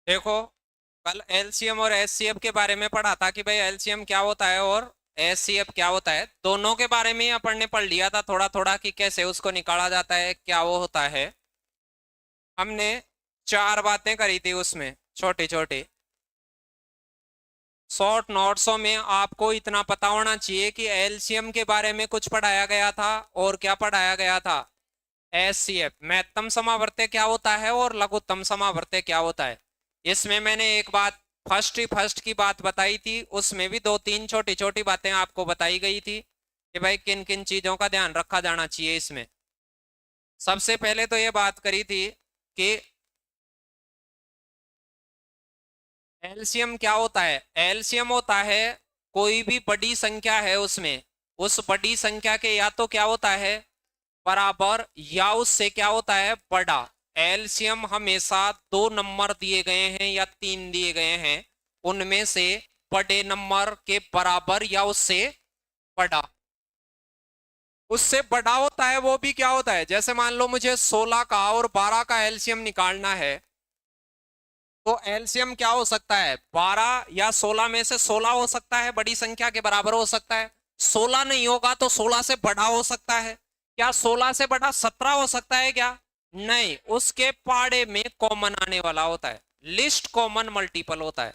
देखो, कल एलसीएम और एचसीएफ के बारे में पढ़ा था कि भाई एलसीएम क्या होता है और एचसीएफ क्या होता है। दोनों के बारे में ही अपन ने पढ़ लिया था थोड़ा थोड़ा कि कैसे उसको निकाला जाता है, क्या वो होता है। हमने चार बातें करी थी उसमें, छोटी छोटी शॉर्ट नोट्सों में। आपको इतना पता होना चाहिए कि एलसीएम के बारे में कुछ पढ़ाया गया था और क्या पढ़ाया गया था, एचसीएफ महत्तम समावर्त्य क्या होता है और लघुत्तम समावर्त्य क्या होता है। इसमें मैंने एक बात फर्स्ट की बात बताई थी, उसमें भी दो तीन छोटी छोटी बातें आपको बताई गई थी कि भाई किन किन चीजों का ध्यान रखा जाना चाहिए इसमें। सबसे पहले तो ये बात करी थी कि एलसीएम क्या होता है। एलसीएम होता है कोई भी बड़ी संख्या है उसमें, उस बड़ी संख्या के या तो क्या होता है बराबर या उससे क्या होता है बड़ा। एलसीएम हमेशा दो नंबर दिए गए हैं या तीन दिए गए हैं, उनमें से बड़े नंबर के बराबर या उससे बड़ा। उससे बड़ा होता है वो भी क्या होता है, जैसे मान लो मुझे 16 का और 12 का एलसीएम निकालना है, तो एलसीएम क्या हो सकता है 12 या 16 में से 16 हो सकता है, बड़ी संख्या के बराबर हो सकता है। 16 नहीं होगा तो 16 से बड़ा हो सकता है। क्या 16 से बड़ा 17 हो सकता है क्या? नहीं, उसके पाड़े में कॉमन आने वाला होता है, लिस्ट कॉमन मल्टीपल होता है।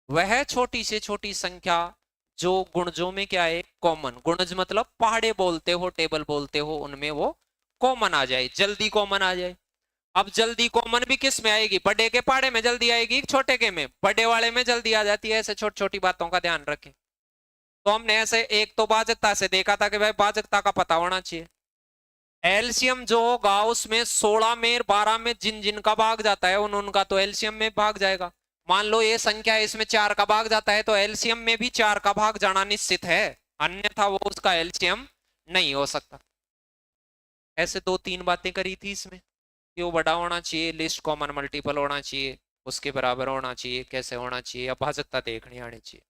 वह छोटी से छोटी संख्या जो गुणजों में क्या है कॉमन, गुणज मतलब पहाड़े बोलते हो टेबल बोलते हो, उनमें वो कॉमन आ जाए, जल्दी कॉमन आ जाए। अब जल्दी कॉमन भी किस में आएगी, बड़े के पहाड़े में जल्दी आएगी, छोटे के में, बड़े वाले में जल्दी आ जाती है। ऐसे छोटी छोटी बातों का ध्यान रखें। तो हमने ऐसे एक तो भाजकता से देखा था कि भाई भाजकता का पता होना चाहिए। एलसीएम जो होगा उसमें 16 में 12 में जिन जिन का भाग जाता है उन उनका तो एलसीएम में भाग जाएगा। मान लो ये संख्या है, इसमें 4 का भाग जाता है तो एलसीएम में भी 4 का भाग जाना निश्चित है, अन्यथा वो उसका एलसीएम नहीं हो सकता। ऐसे दो तीन बातें करी थी इसमें कि वो बड़ा होना चाहिए, लिस्ट कॉमन मल्टीपल होना चाहिए, उसके बराबर होना चाहिए, कैसे होना चाहिए, अब भाजकता देखनी आनी चाहिए।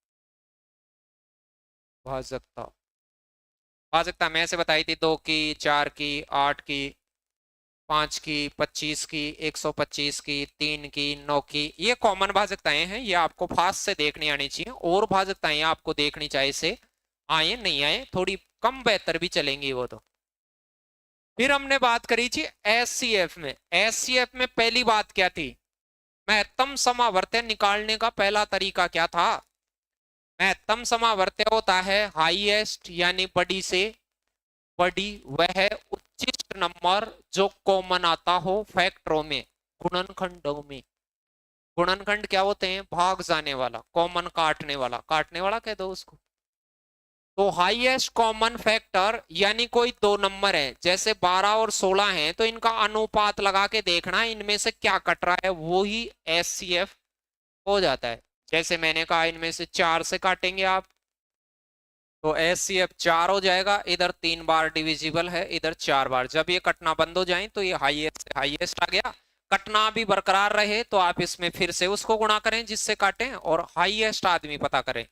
भाजकता, भाजकता मैं ऐसे बताई थी 2 की, 4 की, 8 की, 5 की, 25 की, 125 की, 3 की, 9 की, ये कॉमन भाजकताएं हैं, ये आपको फास्ट से देखनी आनी चाहिए। और भाजकताएं आपको देखनी चाहिए से आए नहीं आए, थोड़ी कम बेहतर भी चलेंगी वो तो। फिर हमने बात करी थी एससीएफ में। एससीएफ में पहली बात क्या थी, महत्तम समावर्तन निकालने का पहला तरीका क्या था। महत्तम समावर्त्य होता है हाईएस्ट यानी बड़ी से बड़ी वह उच्चिष्ट नंबर जो कॉमन आता हो फैक्टरों में, गुणनखंडों में। गुणनखंड क्या होते हैं, भाग जाने वाला, कॉमन काटने वाला, काटने वाला कह दो उसको। तो हाईएस्ट कॉमन फैक्टर यानी कोई दो नंबर है, जैसे 12 और 16 हैं तो इनका अनुपात लगा के देखना इनमें से क्या कट रहा है, वो ही एचसीएफ हो जाता है। जैसे मैंने कहा इनमें से 4 से काटेंगे आप तो एचसीएफ 4 हो जाएगा, इधर 3 बार डिविजिबल है, इधर 4 बार। जब ये कटना बंद हो जाए तो ये हाईएस्ट से हाईएस्ट आ गया। कटना भी बरकरार रहे तो आप इसमें फिर से उसको गुणा करें जिससे काटें और हाईएस्ट आदमी पता करें।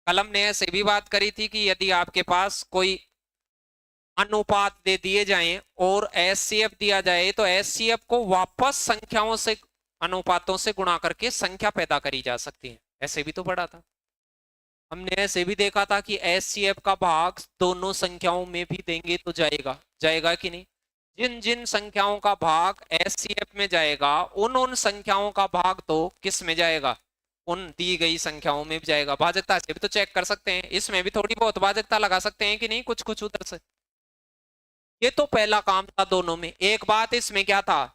कलम ने ऐसे भी बात करी थी कि यदि आपके पास कोई अनुपात दे दिए जाएं और एचसीएफ दिया जाए तो एचसीएफ को वापस संख्याओं से, अनुपातों से गुणा करके संख्या पैदा करी जा सकती है। ऐसे भी तो पढ़ा था हमने। ऐसे भी देखा था कि एचसीएफ का भाग दोनों संख्याओं में भी देंगे तो जाएगा, जाएगा कि नहीं। जिन जिन संख्याओं का भाग एचसीएफ में जाएगा उन उन संख्याओं का भाग तो किस में जाएगा, उन दी गई संख्याओं में भी जाएगा। भाजकता से भी तो चेक कर सकते हैं, इसमें भी थोड़ी बहुत भाजकता लगा सकते हैं कि नहीं, कुछ कुछ उधर से। ये तो पहला काम था दोनों में। एक बात इसमें क्या था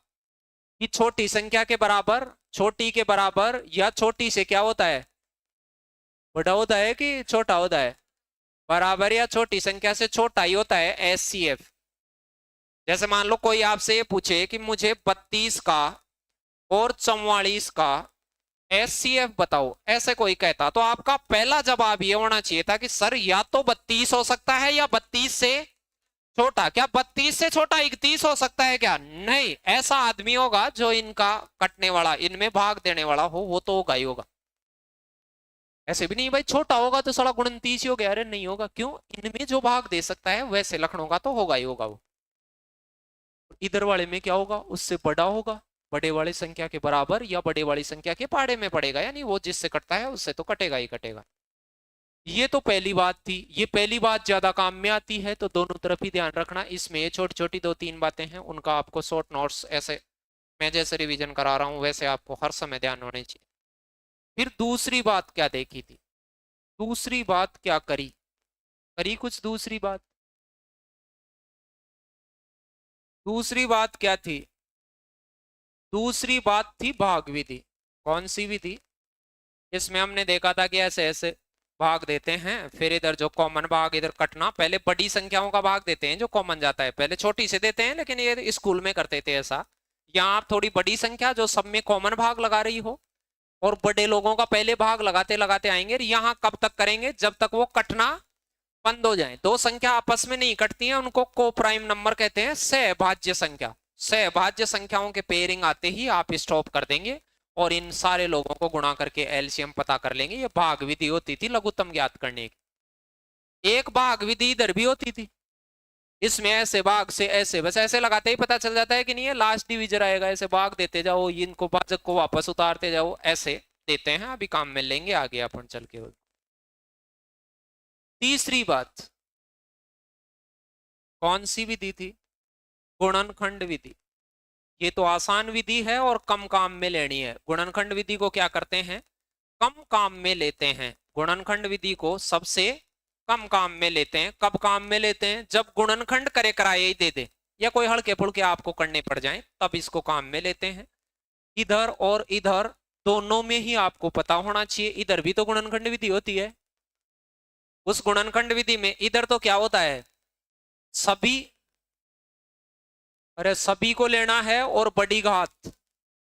कि छोटी संख्या के बराबर, छोटी के बराबर या छोटी से क्या होता है बड़ा होता है कि छोटा होता है, बराबर या छोटी संख्या से छोटा ही होता है एचसीएफ। जैसे मान लो कोई आपसे ये पूछे कि मुझे 32 का और 44 का एचसीएफ बताओ, ऐसे कोई कहता तो आपका पहला जवाब ये होना चाहिए था कि सर या तो 32 हो सकता है या 32 से छोटा। क्या 32 से छोटा 31 हो सकता है क्या? नहीं, ऐसा आदमी होगा जो इनका कटने वाला, इनमें भाग देने वाला हो, वो तो होगा ही होगा। ऐसे भी नहीं भाई छोटा होगा तो साला 29 ही हो गया, अरे नहीं होगा। क्यों? इनमें जो भाग दे सकता है वैसे लखनऊ का तो होगा ही होगा वो। इधर वाले में क्या होगा, उससे बड़ा होगा, बड़े वाली संख्या के बराबर या बड़े वाली संख्या के पहाड़े में पड़ेगा, यानी वो जिससे कटता है उससे तो कटेगा ही कटेगा। ये तो पहली बात थी। ये पहली बात ज्यादा काम में आती है, तो दोनों तरफ ही ध्यान रखना। इसमें ये छोटी छोटी 2-3 बातें हैं, उनका आपको शॉर्ट नोट्स ऐसे मैं जैसे रिवीजन करा रहा हूं वैसे आपको हर समय ध्यान होने चाहिए। फिर दूसरी बात क्या देखी थी, दूसरी बात क्या करी, करी कुछ दूसरी बात। दूसरी बात क्या थी, दूसरी बात थी भाग विधि। कौन सी विधि? इसमें हमने देखा था कि ऐसे ऐसे भाग देते हैं, फिर इधर जो कॉमन भाग इधर कटना, पहले बड़ी संख्याओं का भाग देते हैं जो कॉमन जाता है, पहले छोटी से देते हैं, लेकिन ये स्कूल में करते थे ऐसा। यहाँ आप थोड़ी बड़ी संख्या जो सब में कॉमन भाग लगा रही हो, और बड़े लोगों का पहले भाग लगाते लगाते आएंगे। यहाँ कब तक करेंगे? जब तक वो कटना बंद हो जाए। दो संख्या आपस में नहीं कटती हैं, उनको को प्राइम नंबर कहते हैं, सहभाज्य संख्या। सहभाज्य संख्याओं के पेयरिंग आते ही आप स्टॉप कर देंगे और इन सारे लोगों को गुणा करके एलसीएम पता कर लेंगे। ये भाग विधि होती थी लघुत्तम ज्ञात करने की। एक भाग विधि इधर भी होती थी, इसमें ऐसे भाग से ऐसे बस ऐसे लगाते ही पता चल जाता है कि नहीं, है लास्ट डिविजन आएगा, ऐसे भाग देते जाओ, इनको भाजक को वापस उतारते जाओ, ऐसे देते हैं। अभी काम में लेंगे आगे अपन चल के। तीसरी बात कौन सी विधि थी? गुणनखंड विधि। ये तो आसान विधि है और कम काम में लेनी है। गुणनखंड विधि को क्या करते हैं? कम काम में लेते हैं। गुणनखंड विधि को सबसे कम काम में लेते हैं। कब काम में लेते हैं? जब गुणनखंड करे कराए ही दे दे या कोई हल्के फुल्के आपको करने पड़ जाए, तब इसको काम में लेते हैं। इधर और इधर दोनों में ही आपको पता होना चाहिए, इधर भी तो गुणनखंड विधि होती है। उस गुणनखंड विधि में इधर तो क्या होता है? सभी, अरे सभी को लेना है और बड़ी घात,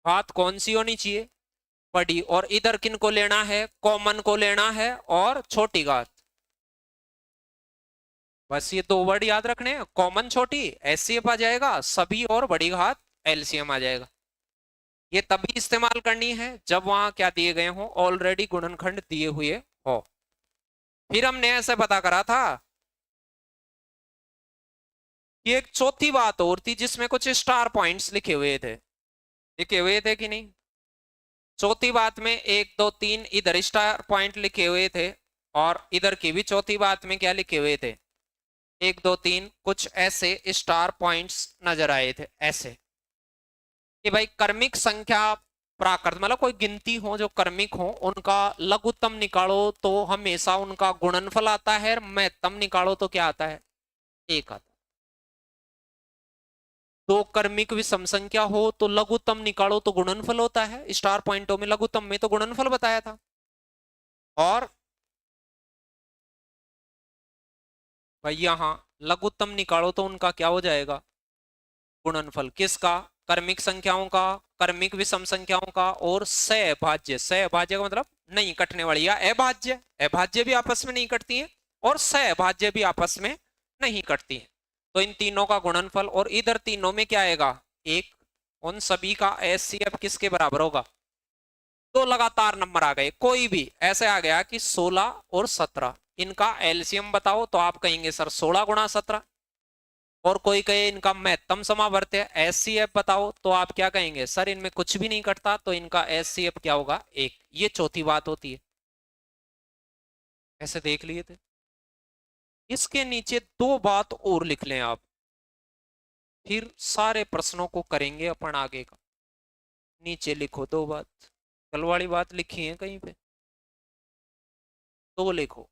घात कौन सी होनी चाहिए? बड़ी। और इधर किन को लेना है? कॉमन को लेना है और छोटी घात। बस ये दो वर्ड याद रखने हैं, कॉमन छोटी एचसीएफ आ जाएगा, सभी और बड़ी घात एलसीएम आ जाएगा। ये तभी इस्तेमाल करनी है जब वहां क्या दिए गए हो, ऑलरेडी गुणनखंड दिए हुए हो। फिर हमने ऐसे पता करा था कि एक चौथी बात और थी जिसमें कुछ स्टार पॉइंट्स लिखे हुए थे, लिखे हुए थे कि नहीं? चौथी बात में 1 2 3 इधर स्टार पॉइंट लिखे हुए थे, और इधर की भी चौथी बात में क्या लिखे हुए थे? 1 2 3 कुछ ऐसे स्टार पॉइंट्स नजर आए थे, ऐसे कि भाई कर्मिक संख्या प्राकृत मतलब कोई गिनती हो जो कर्मिक हो, उनका लघुत्तम निकालो तो हमेशा उनका गुणनफल आता है, और महत्तम निकालो तो क्या आता है? 1 आता है। दो कर्मिक विषम संख्या हो तो लघुत्तम निकालो तो गुणनफल होता है। स्टार पॉइंटों में लघुत्तम में तो गुणनफल बताया था। और भाई यहां लघुत्तम निकालो तो उनका क्या हो जाएगा? गुणनफल। किसका? कर्मिक संख्याओं का, कर्मिक विषम संख्याओं का, और सहभाज्य। सहभाज्य का मतलब नहीं कटने वाली, या अभाज्य। अभाज्य भी आपस में नहीं कटती हैं और सहभाज्य भी आपस में नहीं कटती हैं। तो इन तीनों का गुणनफल, और इधर तीनों में क्या आएगा? 1। उन सभी का एचसीएफ किसके बराबर होगा? तो लगातार नंबर आ गए, कोई भी ऐसे आ गया कि 16 और 17, इनका एलसीएम बताओ, तो आप कहेंगे सर 16 गुणा 17। और कोई कहे इनका महत्तम समावर्त है, एचसीएफ बताओ, तो आप क्या कहेंगे? सर इनमें कुछ भी नहीं कटता, तो इनका एचसीएफ क्या होगा? 1। ये चौथी बात होती है। ऐसे देख लिए थे। इसके नीचे 2 बात और लिख लें आप, फिर सारे प्रश्नों को करेंगे अपन आगे का। नीचे लिखो 2 बात, कल वाली बात लिखी है कहीं पे तो लिखो।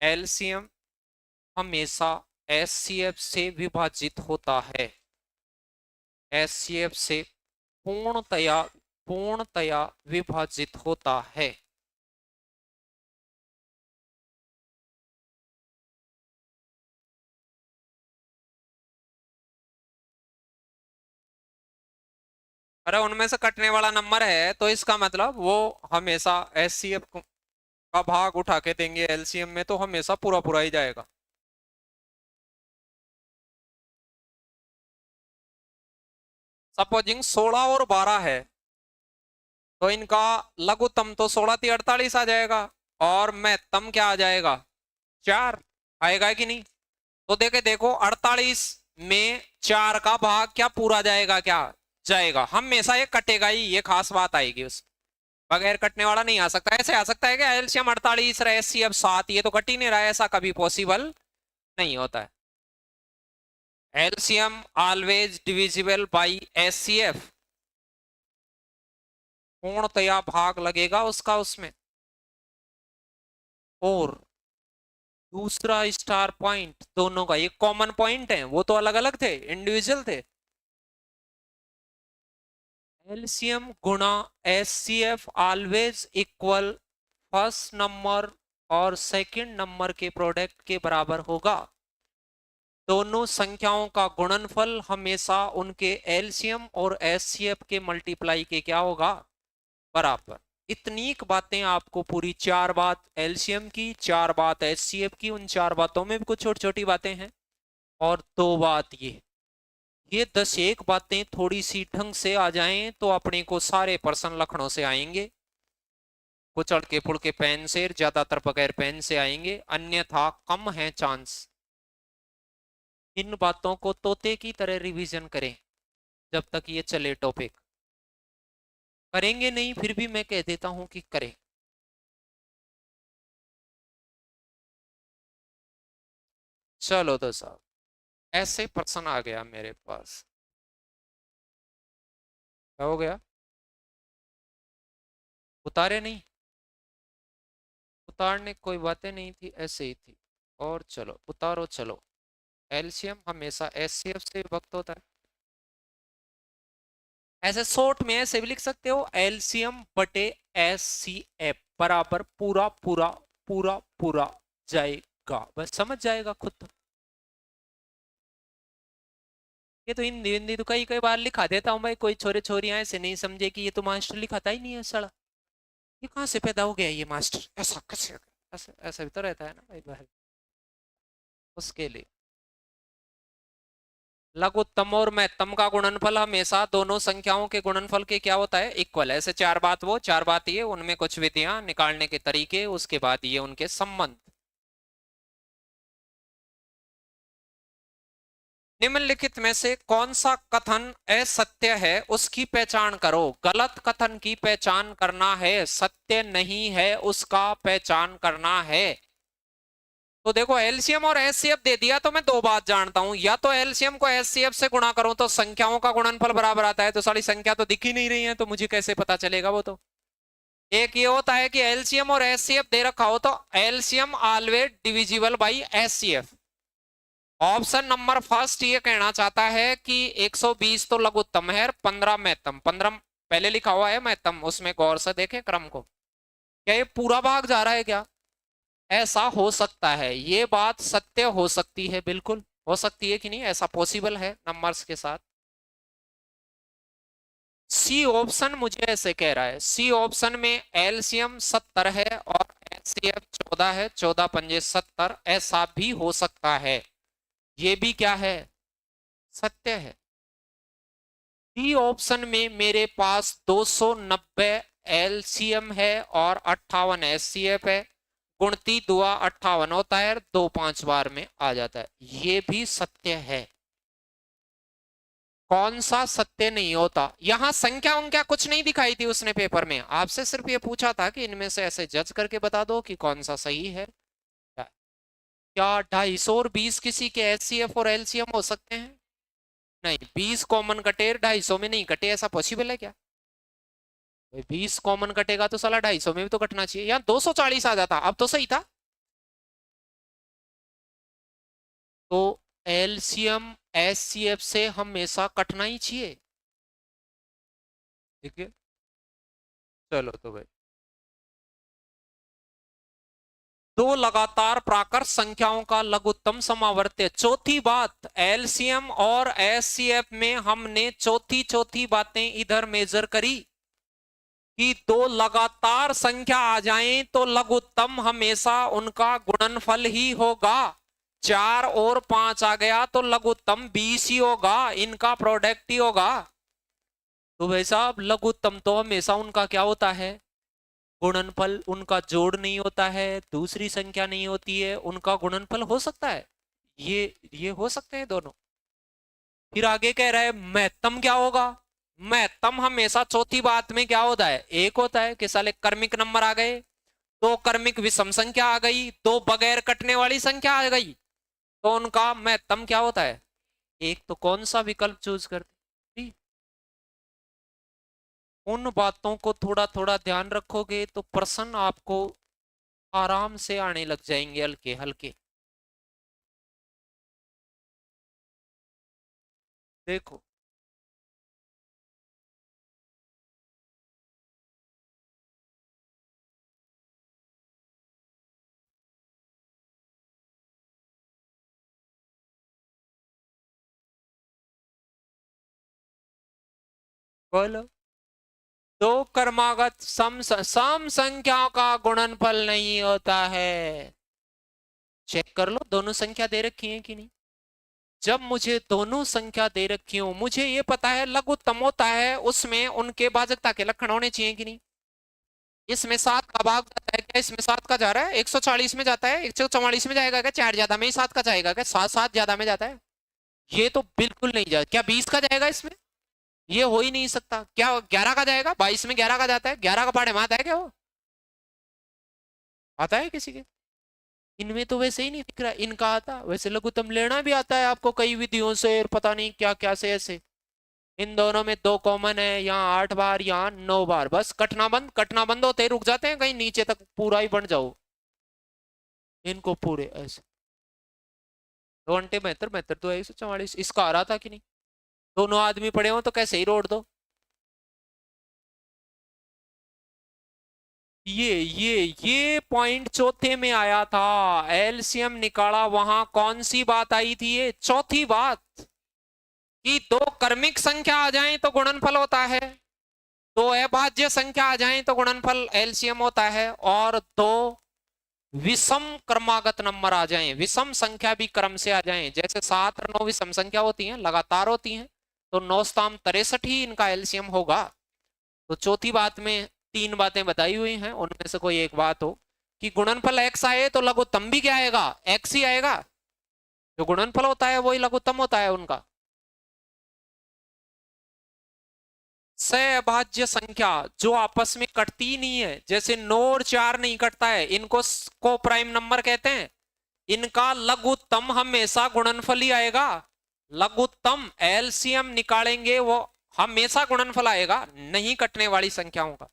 एलसीएम हमेशा एचसीएफ से विभाजित होता है। एचसीएफ से पूर्णतया विभाजित होता है। अरे उनमें से कटने वाला नंबर है तो इसका मतलब वो हमेशा एचसीएफ का भाग उठा के देंगे एलसीएम में, तो हमेशा पूरा पूरा ही जाएगा। सपोजिंग 16 और 12 है, तो इनका लघुत्तम तो 16 × 48 आ जाएगा, और महत्तम क्या आ जाएगा? 4 आएगा कि नहीं? तो देखो 48 में 4 का भाग क्या पूरा जाएगा? क्या जाएगा, हमेशा ये कटेगा ही, ये खास बात आएगी उस बगैर कटने वाला नहीं आ सकता। ऐसे आ सकता है कि एलसीएम 48 रहा, एचसीएफ 7, ये तो कट ही नहीं रहा है, ऐसा कभी पॉसिबल नहीं होता है। LCM always divisible by HCF, पूर्णतया भाग लगेगा उसका उसमें। और दूसरा स्टार पॉइंट, दोनों का ये कॉमन पॉइंट है, वो तो अलग अलग थे, इंडिविजुअल थे। एलसीएम गुणा HCF always equal first number और सेकंड नंबर के प्रोडक्ट के बराबर होगा। दोनों संख्याओं का गुणनफल हमेशा उनके एलसीएम और एचसीएफ के मल्टीप्लाई के क्या होगा, बराबर। इतनी बातें आपको पूरी, 4 बात एलसीएम की, 4 बात एचसीएफ की, उन 4 बातों में भी कुछ छोटी छोटी बातें हैं, और 2 बात ये 10 एक बातें थोड़ी सी ढंग से आ जाएं तो अपने को सारे पर्सन लखनऊ से आएंगे, कुछ अड़के फुड़के पेन से, ज्यादातर बगैर पेन से आएंगे, अन्यथा कम है चांस। इन बातों को तोते की तरह रिवीजन करें जब तक ये चले टॉपिक। करेंगे नहीं फिर भी मैं कह देता हूं कि करें। चलो तो साहब, ऐसे पर्सन आ गया मेरे पास, क्या हो गया, उतारे नहीं, उतारने कोई बातें नहीं थी, ऐसे ही थी। और चलो उतारो, चलो। एलसीएम हमेशा एचसीएफ से विभक्त होता है, ऐसे शॉर्ट में ऐसे भी लिख सकते हो, एलसीएम बटे एचसीएफ बराबर पूरा पूरा पूरा पूरा जाएगा, बस समझ जाएगा खुद तो। ये तो हिंदी हिंदी तो कई कई बार लिखा देता हूँ भाई, कोई छोरे छोरियां ऐसे नहीं समझे कि ये तो मास्टर लिखाता ही नहीं है सड़ा, ये कहाँ से पैदा हो गया ये मास्टर, ऐसा कैसे, ऐसा ऐसा भी तो रहता है ना भाई बाहर, उसके लिए। लघुत्तम और महत्तम का गुणनफल हमेशा दोनों संख्याओं के गुणनफल के क्या होता है, इक्वल। ऐसे 4 बात वो, 4 बात ये, उनमें कुछ विधियां निकालने के तरीके, उसके बाद ये उनके संबंध। निम्नलिखित में से कौन सा कथन असत्य है उसकी पहचान करो। गलत कथन की पहचान करना है, सत्य नहीं है उसका पहचान करना है। तो देखो एलसीएम और एचसीएफ दे दिया तो मैं 2 बात जानता हूं, या तो एलसीएम को एचसीएफ से गुणा करूं तो संख्याओं का गुणनफल बराबर आता है, तो सारी संख्या तो दिख ही नहीं रही है, तो मुझे कैसे पता चलेगा वो तो। एक ये होता है कि एलसीएम और एचसीएफ दे रखा हो तो LCM always divisible by HCF. Option number first ये कहना चाहता है कि 120 तो लघुत्तम है, 15 महत्तम, 15 पहले लिखा हुआ है महत्तम, उसमें गौर से देखें क्रम को, क्या ये पूरा भाग जा रहा है क्या, ऐसा हो सकता है, ये बात सत्य हो सकती है, बिल्कुल हो सकती है कि नहीं, ऐसा पॉसिबल है नंबर्स के साथ। सी ऑप्शन मुझे ऐसे कह रहा है, सी ऑप्शन में एलसीएम 70 है और एचसीएफ 14 है, 14 पंजे 70, ऐसा भी हो सकता है, ये भी क्या है, सत्य है। डी ऑप्शन में मेरे पास 290 एलसीएम है और 58 एचसीएफ है, गुणती दुआ 58 होता है, 2 5 बार में आ जाता है, ये भी सत्य है। कौन सा सत्य नहीं होता, यहां संख्या उनका कुछ नहीं दिखाई थी उसने पेपर में, आपसे सिर्फ ये पूछा था कि इनमें से ऐसे जज करके बता दो कि कौन सा सही है। क्या 250 और 20 किसी के एचसीएफ और एलसीएम हो सकते हैं, नहीं, 20 कॉमन कटे 250 में नहीं कटे, ऐसा पॉसिबल है क्या, 20 कॉमन कटेगा तो साला 250 में भी तो कटना चाहिए, यहाँ 240 आ जाता, अब तो सही था। तो एलसीएम एचसीएफ से हमेशा कटना ही चाहिए, ठीक है। चलो तो भाई, 2 लगातार प्राकृत संख्याओं का लघुत्तम समावर्त्य। चौथी बात, एलसीएम और एचसीएफ में हमने चौथी चौथी बातें इधर मेजर करी कि 2 लगातार संख्या आ जाएं तो लघुत्तम हमेशा उनका गुणनफल ही होगा, 4 और 5 आ गया तो लघुत्तम 20 ही होगा, इनका प्रोडक्ट ही होगा। तो भाई साहब लघुत्तम तो हमेशा उनका क्या होता है, गुणनफल, उनका जोड़ नहीं होता है, दूसरी संख्या नहीं होती है, उनका गुणनफल हो सकता है, ये हो सकते हैं दोनों। फिर आगे कह रहा है महत्तम क्या होगा, महत्तम हमेशा चौथी बात में क्या होता है, एक होता है कि साले कर्मिक नंबर आ गए, दो कर्मिक विषम संख्या आ गई, दो बगैर कटने वाली संख्या आ गई, तो उनका महत्तम क्या होता है, एक। तो कौन सा विकल्प चूज करते, उन बातों को थोड़ा थोड़ा ध्यान रखोगे तो प्रश्न आपको आराम से आने लग जाएंगे, हल्के हल्के। देखो बोलो, दो क्रमागत सम संख्याओं का गुणनफल नहीं होता है। चेक कर लो दोनों संख्या दे रखी है कि नहीं। जब मुझे दोनों संख्या दे रखी हो, मुझे ये पता है लघुत्तम होता है, उसमें उनके भाजकता के लक्षण होने चाहिए कि नहीं। इसमें 7 का भाग जाता है क्या, इसमें 7 का जा रहा है, 140 में जाता है, 144 में जाएगा क्या, 4 ज्यादा में ही 7 का जाएगा क्या, 7 7 ज्यादा में जाता है, ये तो बिल्कुल नहीं जाएगा। क्या 20 का जाएगा इसमें, ये हो ही नहीं सकता। क्या 11 का जाएगा, 22 में 11 का जाता है, 11 का पहाड़े में आता है क्या, वो आता है किसी के, इनमें तो वैसे ही नहीं दिख रहा, इनका आता। वैसे लघुत्तम लेना भी आता है आपको कई विधियों से, और पता नहीं क्या क्या से ऐसे। इन दोनों में 2 कॉमन है, यहाँ 8 बार, यहाँ 9 बार, बस कटना बंद होते रुक जाते हैं, कहीं नीचे तक पूरा ही बन जाओ इनको पूरे ऐसे। 2 घंटे 72 तो 144, इसका आ रहा था कि नहीं, दोनों आदमी पड़े हो तो कैसे ही रोड दो। ये पॉइंट चौथे में आया था, एलसीएम निकाला, वहां कौन सी बात आई थी, ये चौथी बात, कि दो क्रमिक संख्या आ जाए तो गुणनफल होता है, दो अभाज्य संख्या आ जाए तो गुणनफल एलसीएम होता है, और दो विषम क्रमागत नंबर आ जाएं, विषम संख्या भी क्रम से आ जाएं, जैसे 7 और 9 विषम संख्या होती हैं, लगातार होती हैं, तो 9 स्थान 63 ही इनका एलसीएम होगा। तो चौथी बात में 3 बातें बताई हुई हैं, उनमें से कोई एक बात हो कि गुणनफल एक्स आए तो लघुत्तम भी क्या आएगा, एक्स ही आएगा। जो गुणनफल होता है वही लघुत्तम होता है उनका। सहअभाज्य संख्या जो आपस में कटती नहीं है, जैसे 9 और 4 नहीं कटता है, इनको को प्राइम नंबर कहते हैं, इनका लघुत्तम हमेशा गुणनफल ही आएगा। लघुत्तम एलसीएम निकालेंगे वो हमेशा गुणनफल आएगा, नहीं कटने वाली संख्याओं का।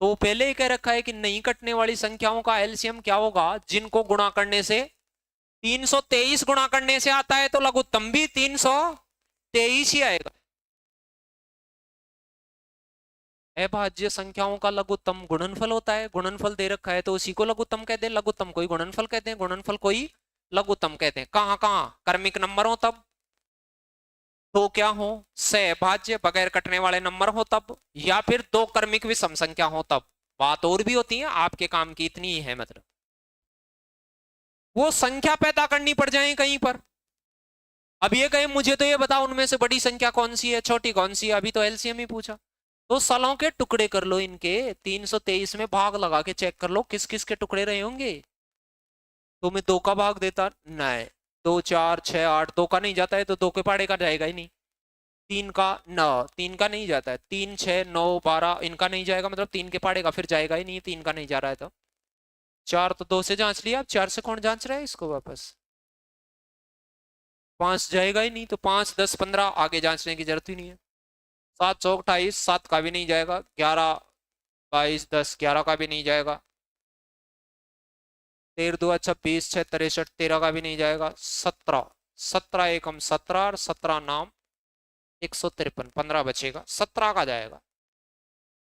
तो पहले ही कह रखा है कि नहीं कटने वाली संख्याओं का एलसीएम क्या होगा, जिनको गुणा करने से 323 गुणा करने से आता है, तो लघुत्तम भी 323 ही आएगा। अभाज्य संख्याओं का लघुत्तम गुणनफल होता है, गुणनफल दे रखा है तो उसी को लघुत्तम कहते हैं, लघुत्तम कोई गुणनफल कहते हैं, गुणनफल कोई लघुत्तम कहते हैं। कहां कहां क्रमिक नंबर हो तब, तो क्या हो, सहभाज्य बगैर कटने वाले नंबर हो तब, या फिर दो क्रमिक विषम संख्या हो तब। बात और भी होती है, आपके काम की इतनी ही है, मतलब वो संख्या पैदा करनी पड़ जाए कहीं पर। अब ये कहे मुझे तो ये बताओ उनमें से बड़ी संख्या कौन सी है, छोटी कौन सी है, अभी तो एलसीएम ही पूछा। तो सालों के टुकड़े कर लो इनके, 323 में भाग लगा के चेक कर लो किस किस के टुकड़े रहे होंगे। तो मैं 2 का भाग देता, नहीं, 2 4 6 8, 2 का नहीं जाता है तो 2 के पाड़े का जाएगा ही नहीं। 3 का, न 3 का नहीं जाता है, 3 6 9 12 इनका नहीं जाएगा, मतलब 3 के पाड़े का फिर जाएगा ही नहीं, 3 का नहीं जा रहा है तो। 4 तो 2 से जांच लिया, अब 4 से कौन जांच रहा है इसको वापस, 5 जाएगा ही नहीं, तो 5 10 15 आगे जांचने की जरूरत ही नहीं है। 7 चौक 28, 7 का भी नहीं जाएगा, 11 22 10 11 का भी नहीं जाएगा, 13 2 26 6 63 13 का भी नहीं जाएगा, 17 17 एकम 17 और 17 नाम 153, 15 बचेगा, 17 का जाएगा।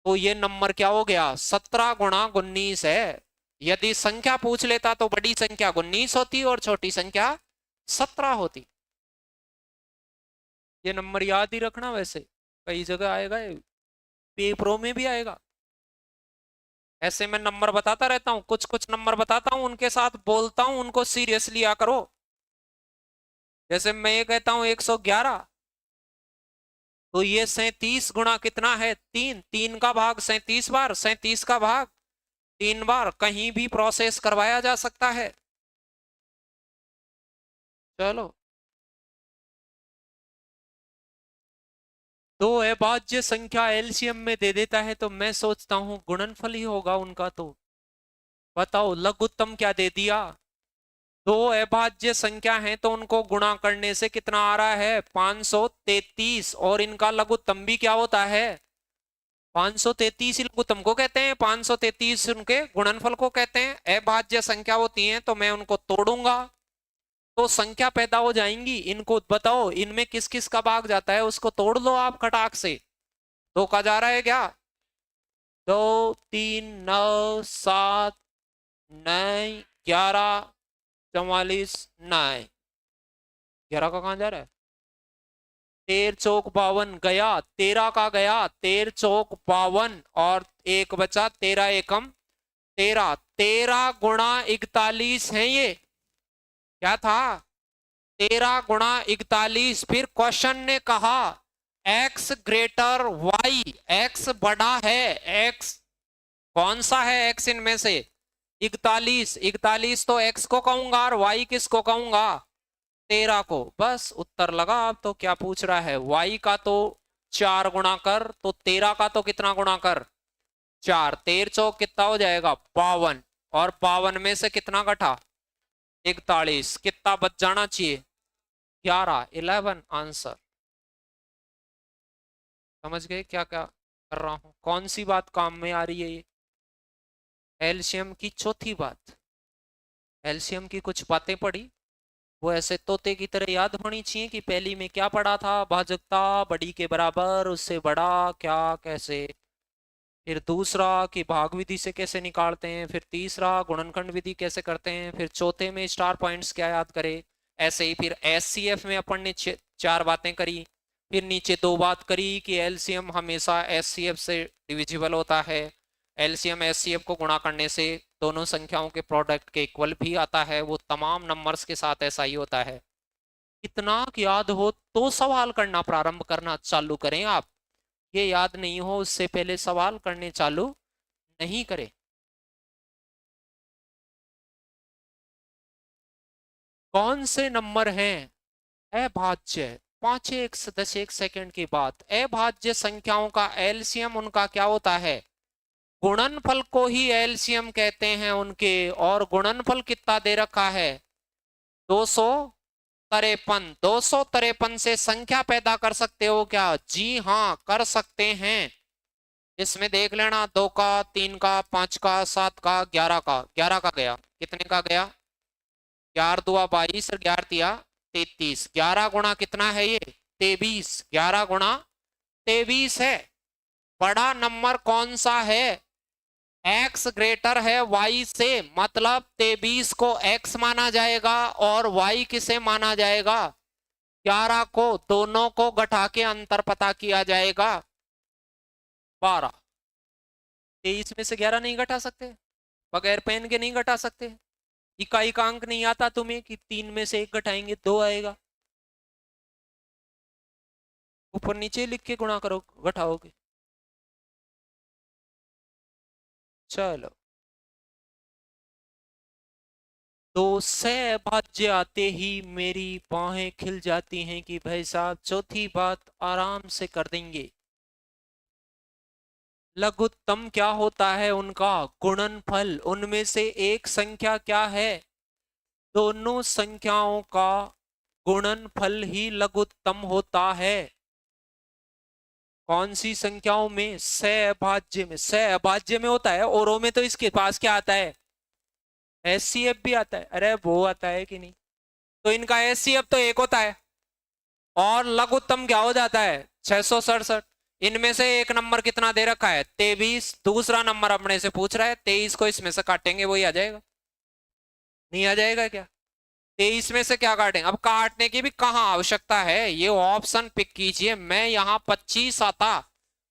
तो ये नंबर क्या हो गया, 17 गुणा 19 है। यदि संख्या पूछ लेता तो बड़ी संख्या 19 होती और छोटी संख्या 17 होती। ये नंबर याद ही रखना, वैसे कई जगह आएगा, पेपरों में भी आएगा। ऐसे मैं नंबर बताता रहता हूँ, कुछ कुछ नंबर बताता हूँ, उनके साथ बोलता हूँ, उनको सीरियसली लिया करो। जैसे मैं ये कहता हूँ 111, तो ये 37 गुणा कितना है, 3, 3 का भाग 37 बार, 37 का भाग 3 बार, कहीं भी प्रोसेस करवाया जा सकता है। चलो दो अभाज्य संख्या एलसीएम में दे देता है तो मैं सोचता हूं गुणनफल ही होगा उनका। तो बताओ लघुत्तम क्या दे दिया। दो अभाज्य संख्या हैं तो उनको गुणा करने से कितना आ रहा है 533, और इनका लघुत्तम भी क्या होता है 533 ही लघुत्तम को कहते हैं, 533 उनके गुणनफल को कहते हैं। अभाज्य संख्या होती हैं तो मैं उनको तोड़ूंगा तो संख्या पैदा हो जाएंगी। इनको बताओ इनमें किस किस का भाग जाता है, उसको तोड़ लो आप खटाक से। दो का जा रहा है क्या, 2 3 9 7 9 11 44 9, 11 का कहां जा रहा है, 13 चौक 52 गया, 13 का गया, 13 चौक 52 और एक बचा 13 एकम 13, 13 गुणा 41 है ये, क्या था 13 गुणा 41। फिर क्वेश्चन ने कहा x ग्रेटर y, x बड़ा है, x कौन सा है x इनमें से 41, 41 तो x को कहूंगा और y किसको कहूंगा 13 को। बस उत्तर लगा। अब तो क्या पूछ रहा है, y का तो 4 गुणा कर, तो 13 का तो कितना गुणा कर 4, 13 चौक कितना हो जाएगा 52, और 52 में से कितना घटा 41, कितना बच जाना चाहिए 11, 11 आंसर। समझ गए क्या क्या कर रहा हूं, कौन सी बात काम में आ रही है ये, एलसीएम की चौथी बात। एलसीएम की कुछ बातें पढ़ी वो ऐसे तोते की तरह याद होनी चाहिए कि पहली में क्या पढ़ा था, भाजकता बड़ी के बराबर, उससे बड़ा क्या कैसे, फिर दूसरा कि भाग विधि से कैसे निकालते हैं, फिर तीसरा गुणनखंड विधि कैसे करते हैं, फिर चौथे में स्टार पॉइंट्स क्या याद करें। ऐसे ही फिर एससीएफ में अपन ने 4 बातें करी, फिर नीचे 2 बात करी कि एलसीएम हमेशा एससीएफ से डिविजिबल होता है, एलसीएम एससीएफ को गुणा करने से दोनों संख्याओं के प्रोडक्ट के इक्वल भी आता है, वो तमाम नंबर्स के साथ ऐसा ही होता है। इतना याद हो तो सवाल करना प्रारंभ करना चालू करें आप, ये याद नहीं हो उससे पहले सवाल करने चालू नहीं करें। कौन से नंबर हैं अभाज्य, 5 सेकंड की बात, अभाज्य संख्याओं का एलसीएम उनका क्या होता है, गुणनफल को ही एलसीएम कहते हैं उनके, और गुणनफल कितना दे रखा है 253। 253 से संख्या पैदा कर सकते हो क्या, जी हाँ कर सकते हैं। इसमें देख लेना 2 का 3 का 5 का 7 का 11 का, 11 का गया, कितने का गया 11 दुआ 22 और 11 तिया 33, 11 गुणा कितना है ये 23, 11 गुणा 23 है। बड़ा नंबर कौन सा है, x ग्रेटर है y से, मतलब 23 को x माना जाएगा और y किसे माना जाएगा 11 को, दोनों को घटा के अंतर पता किया जाएगा 12। 23 में से 11 नहीं घटा सकते, बगैर पेन के नहीं घटा सकते, इकाई का अंक नहीं आता तुम्हें कि 3 में से 1 घटाएंगे 2 आएगा, ऊपर नीचे लिख के गुणा करो घटाओगे। चलो तो सहभाज्य आते ही मेरी बाहें खिल जाती हैं कि भाई साहब चौथी बात आराम से कर देंगे। लघुत्तम क्या होता है उनका गुणनफल, उनमें से एक संख्या क्या है, दोनों संख्याओं का गुणनफल ही लघुत्तम होता है। कौन सी संख्याओं में, सहभाज्य में, सहभाज्य में होता है, औरों में तो इसके पास क्या आता है एचसीएफ भी आता है, अरे वो आता है कि नहीं, तो इनका एचसीएफ तो 1 होता है, और लघुत्तम क्या हो जाता है 667। इनमें से एक नंबर कितना दे रखा है 23, दूसरा नंबर अपने से पूछ रहा है 23 को इसमें से काटेंगे वही आ जाएगा, नहीं आ जाएगा क्या, 23 में से क्या काटेंगे, अब काटने की भी कहाँ आवश्यकता है, ये ऑप्शन पिक कीजिए। मैं यहाँ 25 आता,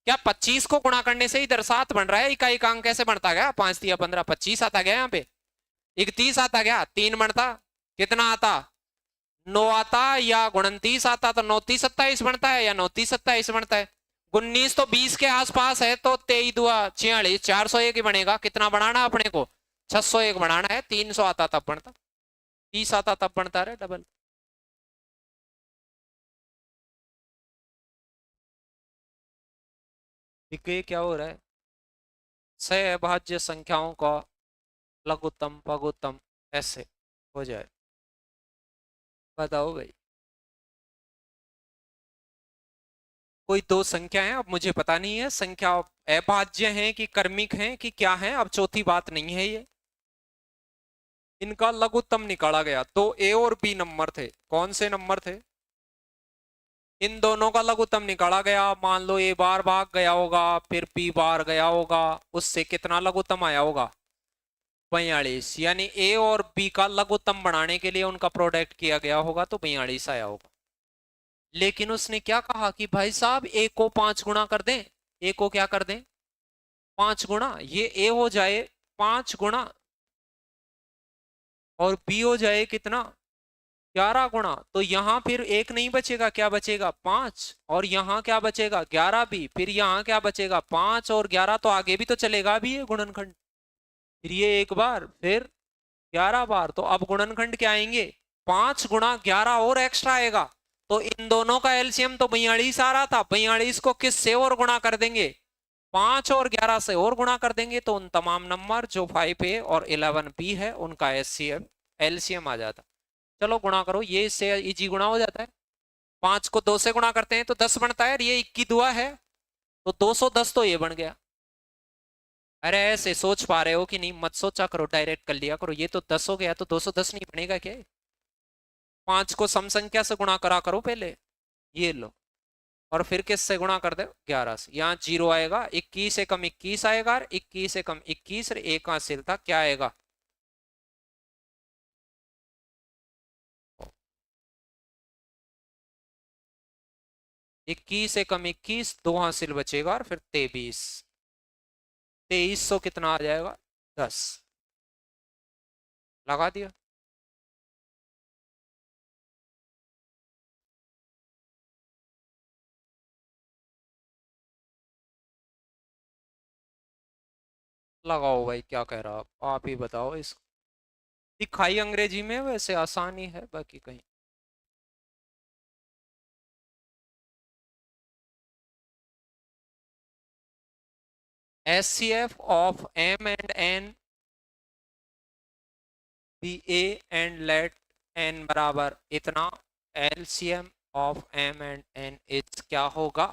क्या 25 को गुणा करने से इधर 7 बन रहा है, इकाई का अंक कैसे बढ़ता गया 5 दिया 15, 25 आता गया यहाँ पे, 31 आता गया, 3 बनता, कितना आता 9 आता, या 29 आता तो 9 30 27 बनता है, या 9 30 27 बनता है, 19 तो 20 के आसपास है, तो 23 दुआ 46, 401 ही बनेगा, कितना बनाना अपने को 601 बनाना है, 300 आता तब बनता, 30 आता तब बनता है डबल। ये क्या हो रहा है? सहभाज्य संख्याओं का लघुत्तम लघुत्तम ऐसे हो जाए। बताओ भाई। कोई दो संख्या है, अब मुझे पता नहीं है संख्या अभाज्य है कि कर्मिक है कि क्या है, अब चौथी बात नहीं है ये। इनका लघुत्तम निकाला गया तो ए और बी नंबर थे, कौन से नंबर थे? इन दोनों का लघुत्तम निकाला गया। मान लो ए बार भाग गया होगा, फिर बी बार गया होगा, उससे कितना लघुत्तम आया होगा? 42। यानी ए और बी का लघुत्तम बनाने के लिए उनका प्रोडक्ट किया गया होगा तो 42 आया होगा। लेकिन उसने क्या कहा कि भाई साहब ए को 5 गुना कर दें। ए को क्या कर दें? 5 गुना। ये ए हो जाए 5 गुना और बी हो जाए कितना? 11 गुना। तो यहां फिर एक नहीं बचेगा, क्या बचेगा? 5। और यहां क्या बचेगा? 11 भी। फिर यहां क्या बचेगा? 5 और 11। तो आगे भी तो चलेगा भी ये गुणनखंड। फिर ये एक बार, फिर 11 बार। तो अब गुणनखंड क्या आएंगे? 5 गुणा 11 और एक्स्ट्रा आएगा। तो इन दोनों का एलसीएम तो 42 आ रहा था, 42 को किस से और गुणा कर देंगे? 5 और 11 से और गुणा कर देंगे तो उन तमाम नंबर जो 5A और 11B है उनका एचसीएफ एलसीएम आ जाता। चलो गुणा करो, ये इससे इजी गुणा हो जाता है। 5 को 2 से गुणा करते हैं तो 10 बनता है, ये 21 दुआ है तो 210 तो ये बन गया। अरे ऐसे सोच पा रहे हो कि नहीं? मत सोचा करो, डायरेक्ट कर लिया करो। ये तो 10 हो गया तो 210 नहीं बनेगा क्या? 5 को सम संख्या से गुणा करा करो पहले, ये लो। और फिर किससे गुणा कर दो? 11 से। यहाँ 0 आएगा, 21 से कम 21 आएगा, 21 से कम 21, एक हासिल था, क्या आएगा? 21 से कम 21, 2 हासिल बचेगा और फिर 23। 2300 कितना आ जाएगा? 10। लगा दिया। लगाओ भाई, क्या कह रहा आप ही बताओ। इस दिखाई अंग्रेजी में, वैसे आसान ही है, बाकी कहीं। SCF of M and N be A and let N बराबर इतना। LCM of M and N is क्या होगा?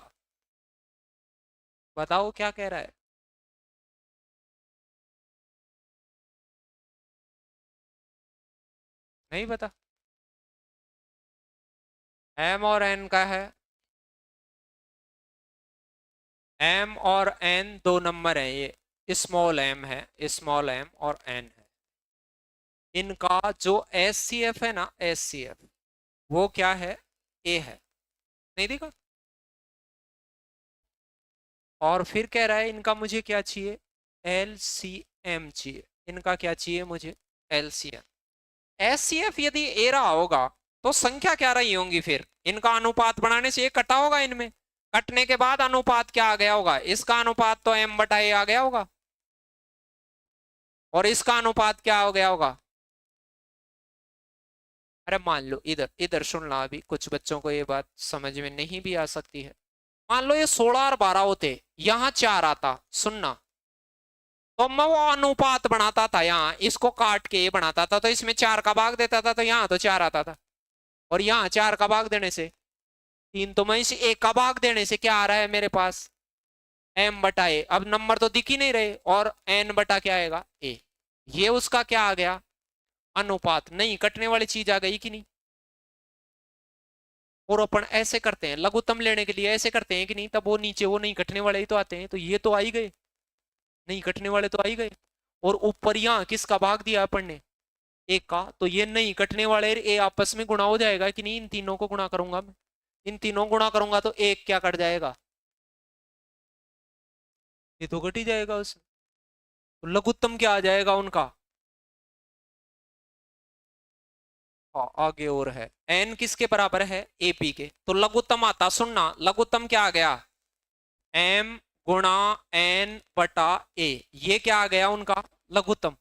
बताओ क्या कह रहा है? नहीं पता? M और N का है। M और N दो नंबर है, ये स्मॉल m है, स्मॉल m और n है। इनका जो SCF है ना, SCF वो क्या है? A है। नहीं देखा? और फिर कह रहा है इनका मुझे क्या चाहिए? LCM चाहिए। इनका क्या चाहिए मुझे? LCM। SCF यदि ए रहा होगा तो संख्या क्या रही होंगी फिर? इनका अनुपात बनाने से ये कटा होगा, इनमें कटने के बाद अनुपात क्या आ गया होगा? इसका अनुपात तो m/a आ गया होगा और इसका अनुपात क्या हो गया होगा? अरे मान लो इधर इधर सुनना, अभी कुछ बच्चों को ये बात समझ में नहीं भी आ सकती है। मान लो ये 16 और 12 होते, यहाँ 4 आता, सुनना। तो मैं वो अनुपात बनाता था, यहाँ इसको काट के ये बनाता था तो इसमें 4 का भाग देता था तो यहाँ तो 4 आता था। और यहाँ 4 का भाग देने से 3, तो मैं इसे 1 का भाग देने से क्या आ रहा है मेरे पास? m/a। अब नंबर तो दिख ही नहीं रहे और n बटा क्या आएगा? a। ये उसका क्या आ गया? अनुपात। नहीं कटने वाली चीज आ गई कि नहीं? और अपन ऐसे करते हैं लघुत्तम लेने के लिए, ऐसे करते हैं कि नहीं? तब वो नीचे वो नहीं कटने वाले ही तो आते हैं, तो ये तो आ ही गए, नहीं कटने वाले तो आ ही गए। और ऊपर यहाँ किसका भाग दिया अपन ने? एक का। तो ये नहीं कटने वाले ए आपस में गुणा हो जाएगा कि नहीं? इन तीनों को गुणा करूंगा मैं, इन तीनों गुणा करूंगा तो एक क्या कट जाएगा? ये तो कट ही जाएगा उसमें। तो लघुत्तम क्या आ जाएगा उनका? आगे और है, एन किसके बराबर है? एपी के। तो लघुत्तम आता, सुनना, लघुत्तम क्या आ गया? एम गुणा एन बटा ए। ये क्या आ गया उनका लघुत्तम?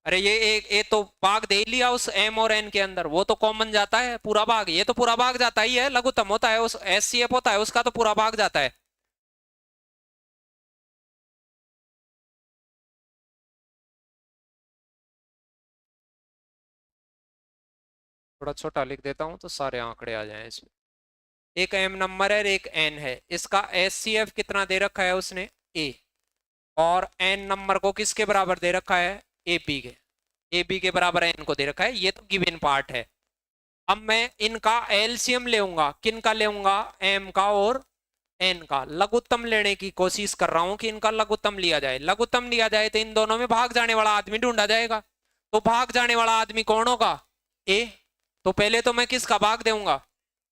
अरे ये एक ए तो भाग दे लिया उस एम और एन के अंदर, वो तो कॉमन जाता है पूरा भाग, ये तो पूरा भाग जाता ही है। लघुत्तम होता है उस एससीएफ होता है उसका तो पूरा भाग जाता है। थोड़ा छोटा लिख देता हूं तो सारे आंकड़े आ जाएं इसमें। एक एम नंबर है, एक एन है, इसका एचसीएफ कितना दे रखा है उसने, ए, और एन नंबर को किसके बराबर दे रखा है, एपी के, एपी के बराबर एन को दे रखा है। ये तो गिवन पार्ट है। अब मैं इनका एलसीएम लेऊंगा, किन का लेऊंगा, एम का और एन का। लघुत्तम लेने की कोशिश कर रहा हूं कि इनका लघुत्तम लिया जाए। लघुत्तम लिया जाए तो इन दोनों में भाग जाने वाला आदमी ढूंढा जाएगा। तो भाग जाने वाला आदमी कौन होगा, ए। तो पहले तो मैं किसका भाग दूंगा,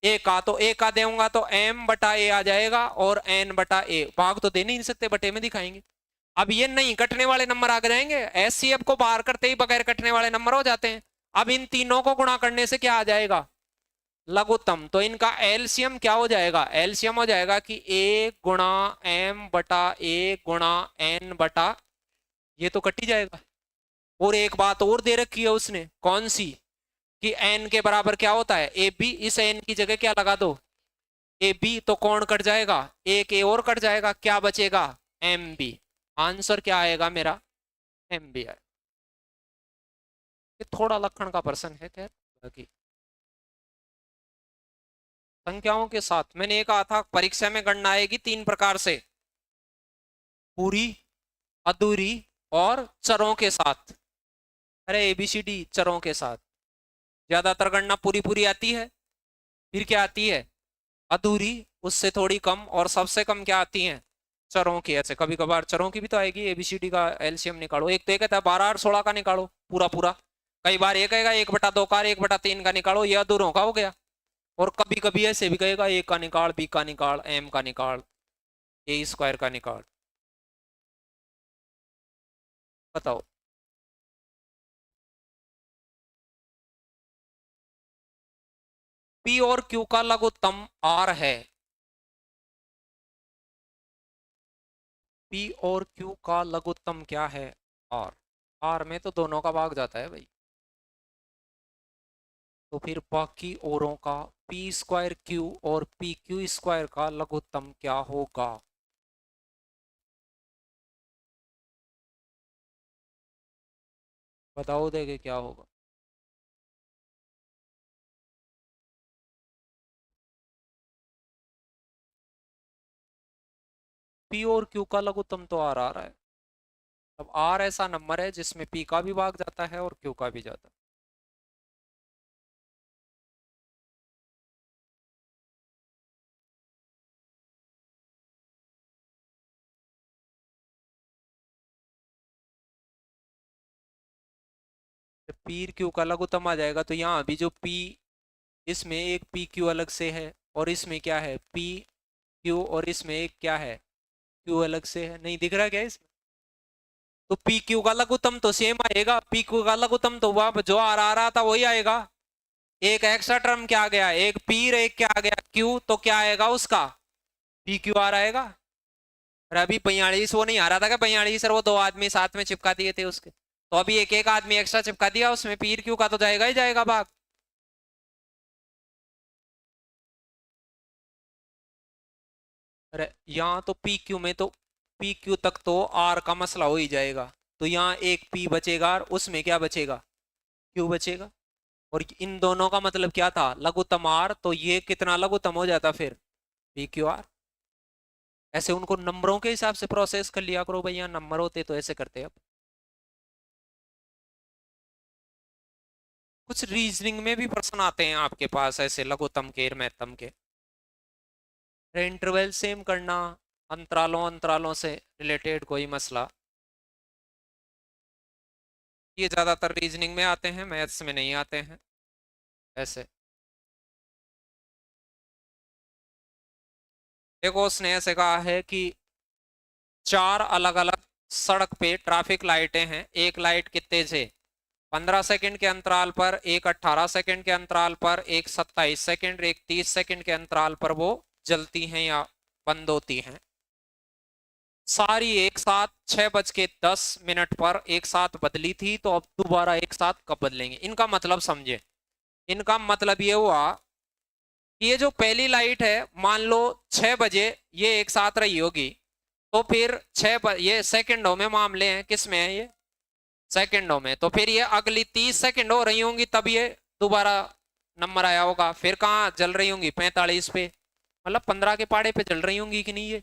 ए का। तो ए का दूंगा तो एम बटा ए आ जाएगा और एन बटा ए। भाग तो दे नहीं सकते, बटे में दिखाएंगे। अब ये नहीं कटने वाले नंबर आ जाएंगे, एचसीएफ को बाहर करते ही बगैर कटने वाले नंबर हो जाते हैं। अब इन तीनों को गुणा करने से क्या आ जाएगा, लघुत्तम। तो इनका एलसीएम क्या हो जाएगा, एलसीएम हो जाएगा कि ए गुणा एम बटा ए गुणा एन बटा, ये तो कट ही जाएगा। और एक बात और दे रखी है उसने, कौन सी, कि एन के बराबर क्या होता है, ए बी। इस एन की जगह क्या लगा दो, ए बी। तो कौन कट जाएगा, एक ए और कट जाएगा, क्या बचेगा, एम बी। आंसर क्या आएगा मेरा, एम बी आएगा। ये थोड़ा लक्षण का प्रश्न है, खैर बाकी संख्याओं के साथ मैंने ये कहा था परीक्षा में गणना आएगी तीन प्रकार से, पूरी, अधूरी और चरों के साथ। अरे एबीसीडी चरों के साथ। ज्यादातर गणना पूरी पूरी आती है, फिर क्या आती है, अधूरी, उससे थोड़ी कम, और सबसे कम क्या आती है, चरों की। ऐसे कभी कभार चरों की भी तो आएगी। एबीसीडी का एलसीएम निकालो, एक तो ये कहता है 12 और 16 का निकालो पूरा पूरा। कई बार ये कहेगा 1/2 का, 1/3 का निकालो, ये अधूरों का हो गया। और कभी कभी ऐसे भी कहेगा ए का निकाल, बी का निकाल, एम का निकाल, ए स्क्वायर का निकाल। बताओ, पी और क्यू का लघुत्तम आर है। पी और क्यू का लघुत्तम क्या है, आर। आर में तो दोनों का भाग जाता है भाई। तो फिर बाकी औरों का पी स्क्वायर क्यू और पी क्यू स्क्वायर का लघुत्तम क्या होगा, बताओ देगे क्या होगा। पी और क्यू का लघुत्तम तो आर आ रहा है। अब आर ऐसा नंबर है जिसमें पी का भी भाग जाता है और क्यू का भी जाता है। जब पी क्यू का लघुत्तम आ जाएगा तो यहाँ अभी जो पी, इसमें एक पी क्यू अलग से है, और इसमें क्या है, पी क्यू, और इसमें एक क्या है, क्यू अलग से है। नहीं दिख रहा क्या इसमें। तो पी क्यू का लघुत्तम तो सेम आएगा, पी क्यू का लघुत्तम तो वह जो आ रहा था वही आएगा। एक एक्स्ट्रा टर्म क्या आ गया, एक पी और एक क्या आ गया, क्यू। तो क्या आएगा उसका, पी क्यू आर आएगा। और अभी 45 वो नहीं आ रहा था क्या, 45 और वो दो आदमी साथ में चिपका दिए थे उसके। तो अभी एक एक आदमी एक्स्ट्रा चिपका दिया, उसमें पी क्यू का तो जाएगा ही जाएगा भाग। अरे यहाँ तो पी क्यू में तो पी क्यू तक तो आर का मसला हो ही जाएगा। तो यहाँ एक पी बचेगा और उसमें क्या बचेगा, क्यू बचेगा। और इन दोनों का मतलब क्या था, लघुत्तम आर। तो ये कितना लघुत्तम हो जाता फिर, पी क्यू आर। ऐसे उनको नंबरों के हिसाब से प्रोसेस कर लिया करो भैया, नंबर होते तो ऐसे करते। अब कुछ रीजनिंग में भी प्रश्न आते हैं आपके पास ऐसे लघुत्तम के, महत्तम के। इंटरवल सेम करना, अंतरालों अंतरालों से रिलेटेड कोई मसला, ये ज्यादातर रीजनिंग में आते हैं, मैथ्स में नहीं आते हैं ऐसे। देखो उसने ऐसे कहा है कि 4 अलग अलग सड़क पे ट्रैफिक लाइटें हैं। एक लाइट कितने से, 15 सेकंड के अंतराल पर, एक 18 सेकंड के अंतराल पर, एक 27 सेकंड, एक 30 सेकंड के अंतराल पर वो जलती हैं या बंद होती हैं। सारी एक साथ 6:10 पर एक साथ बदली थी, तो अब दोबारा एक साथ कब बदलेंगे। इनका मतलब समझे। इनका मतलब ये हुआ कि ये जो पहली लाइट है, मान लो 6 बजे ये एक साथ रही होगी, तो फिर ये सेकंडों में मामले हैं, किस में है ये, सेकंडों में। तो फिर ये अगली 30 सेकंड हो रही होंगी तब ये दोबारा नंबर आया होगा। फिर कहाँ जल रही होंगी, 45 पे, मतलब 15 के पाड़े पे जल रही होंगी कि नहीं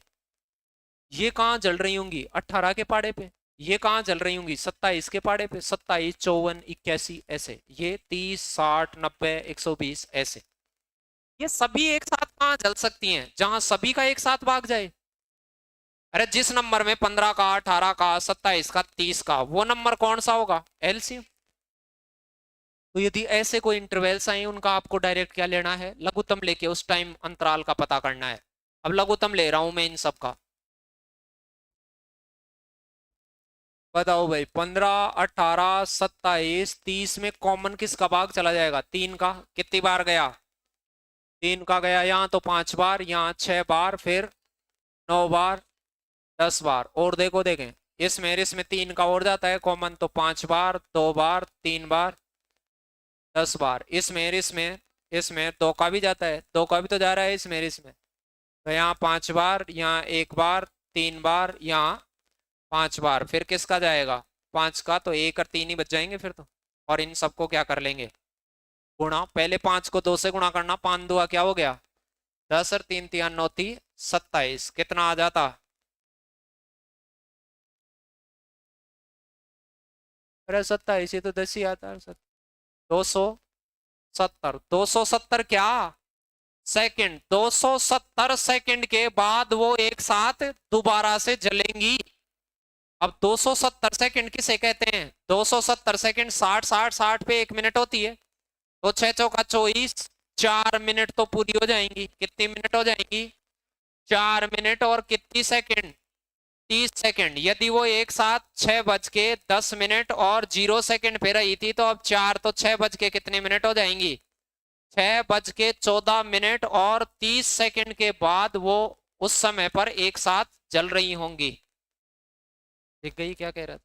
ये कहाँ जल रही होंगी 18 के पाड़े पे, ये कहाँ जल रही होंगी 27 के पाड़े पे, 27, 54, 81 ऐसे, ये 30, 60, 90, 120 ऐसे। ये सभी एक साथ कहाँ जल सकती हैं जहां सभी का एक साथ भाग जाए। अरे जिस नंबर में 15 का, 18 का, 27 का, 30 का, वो नंबर कौन सा होगा, एलसीएम। तो यदि ऐसे कोई इंटरवल्स आए उनका आपको डायरेक्ट क्या लेना है, लघुत्तम लेके उस टाइम अंतराल का पता करना है। अब लघुत्तम ले रहा हूं मैं इन सब का। बताओ भाई, 15, 18, 27, 30 में कॉमन किसका भाग चला जाएगा, 3 का। कितनी बार गया, 3 का गया यहाँ, तो 5 बार, यहाँ 6 बार, फिर 9 बार, 10 बार। और देखो देखें, इसमें 3 का और जाता है कॉमन, तो 5 बार, 2 बार, 3 बार, 10 बार। इसमें 2 का भी जाता है, 2 का भी तो जा रहा है इसमें। तो यहाँ 5 बार, यहाँ 1 बार, 3 बार, यहाँ 5 बार, फिर किसका जाएगा, 5 का, तो 1 और 3 ही बच जाएंगे फिर तो। और इन सबको क्या कर लेंगे, गुणा। पहले 5 को 2 से गुणा करना, 5 दुआ क्या हो गया 10, और 3 तिया 9 ती 27, कितना आ जाता, अरे 27, ये तो 10 ही आता है। 270, 270 क्या सेकंड, 270 सेकंड के बाद वो एक साथ दोबारा से जलेंगी। अब 270 सेकंड किसे कहते हैं, 270 सेकंड 60 60 60 पे 1 मिनट होती है, तो 6 चौका 24, 4 मिनट तो पूरी हो जाएंगी। कितनी मिनट हो जाएंगी, 4 मिनट, और कितनी सेकंड, 30 सेकंड। यदि वो एक साथ 6:10 और 0 सेकंड पे रही थी, तो अब 4 तो 6 कितने मिनट हो जाएंगी, 6:14 और 30 सेकंड के बाद वो उस समय पर एक साथ जल रही होंगी। देख गई क्या कह रहा था।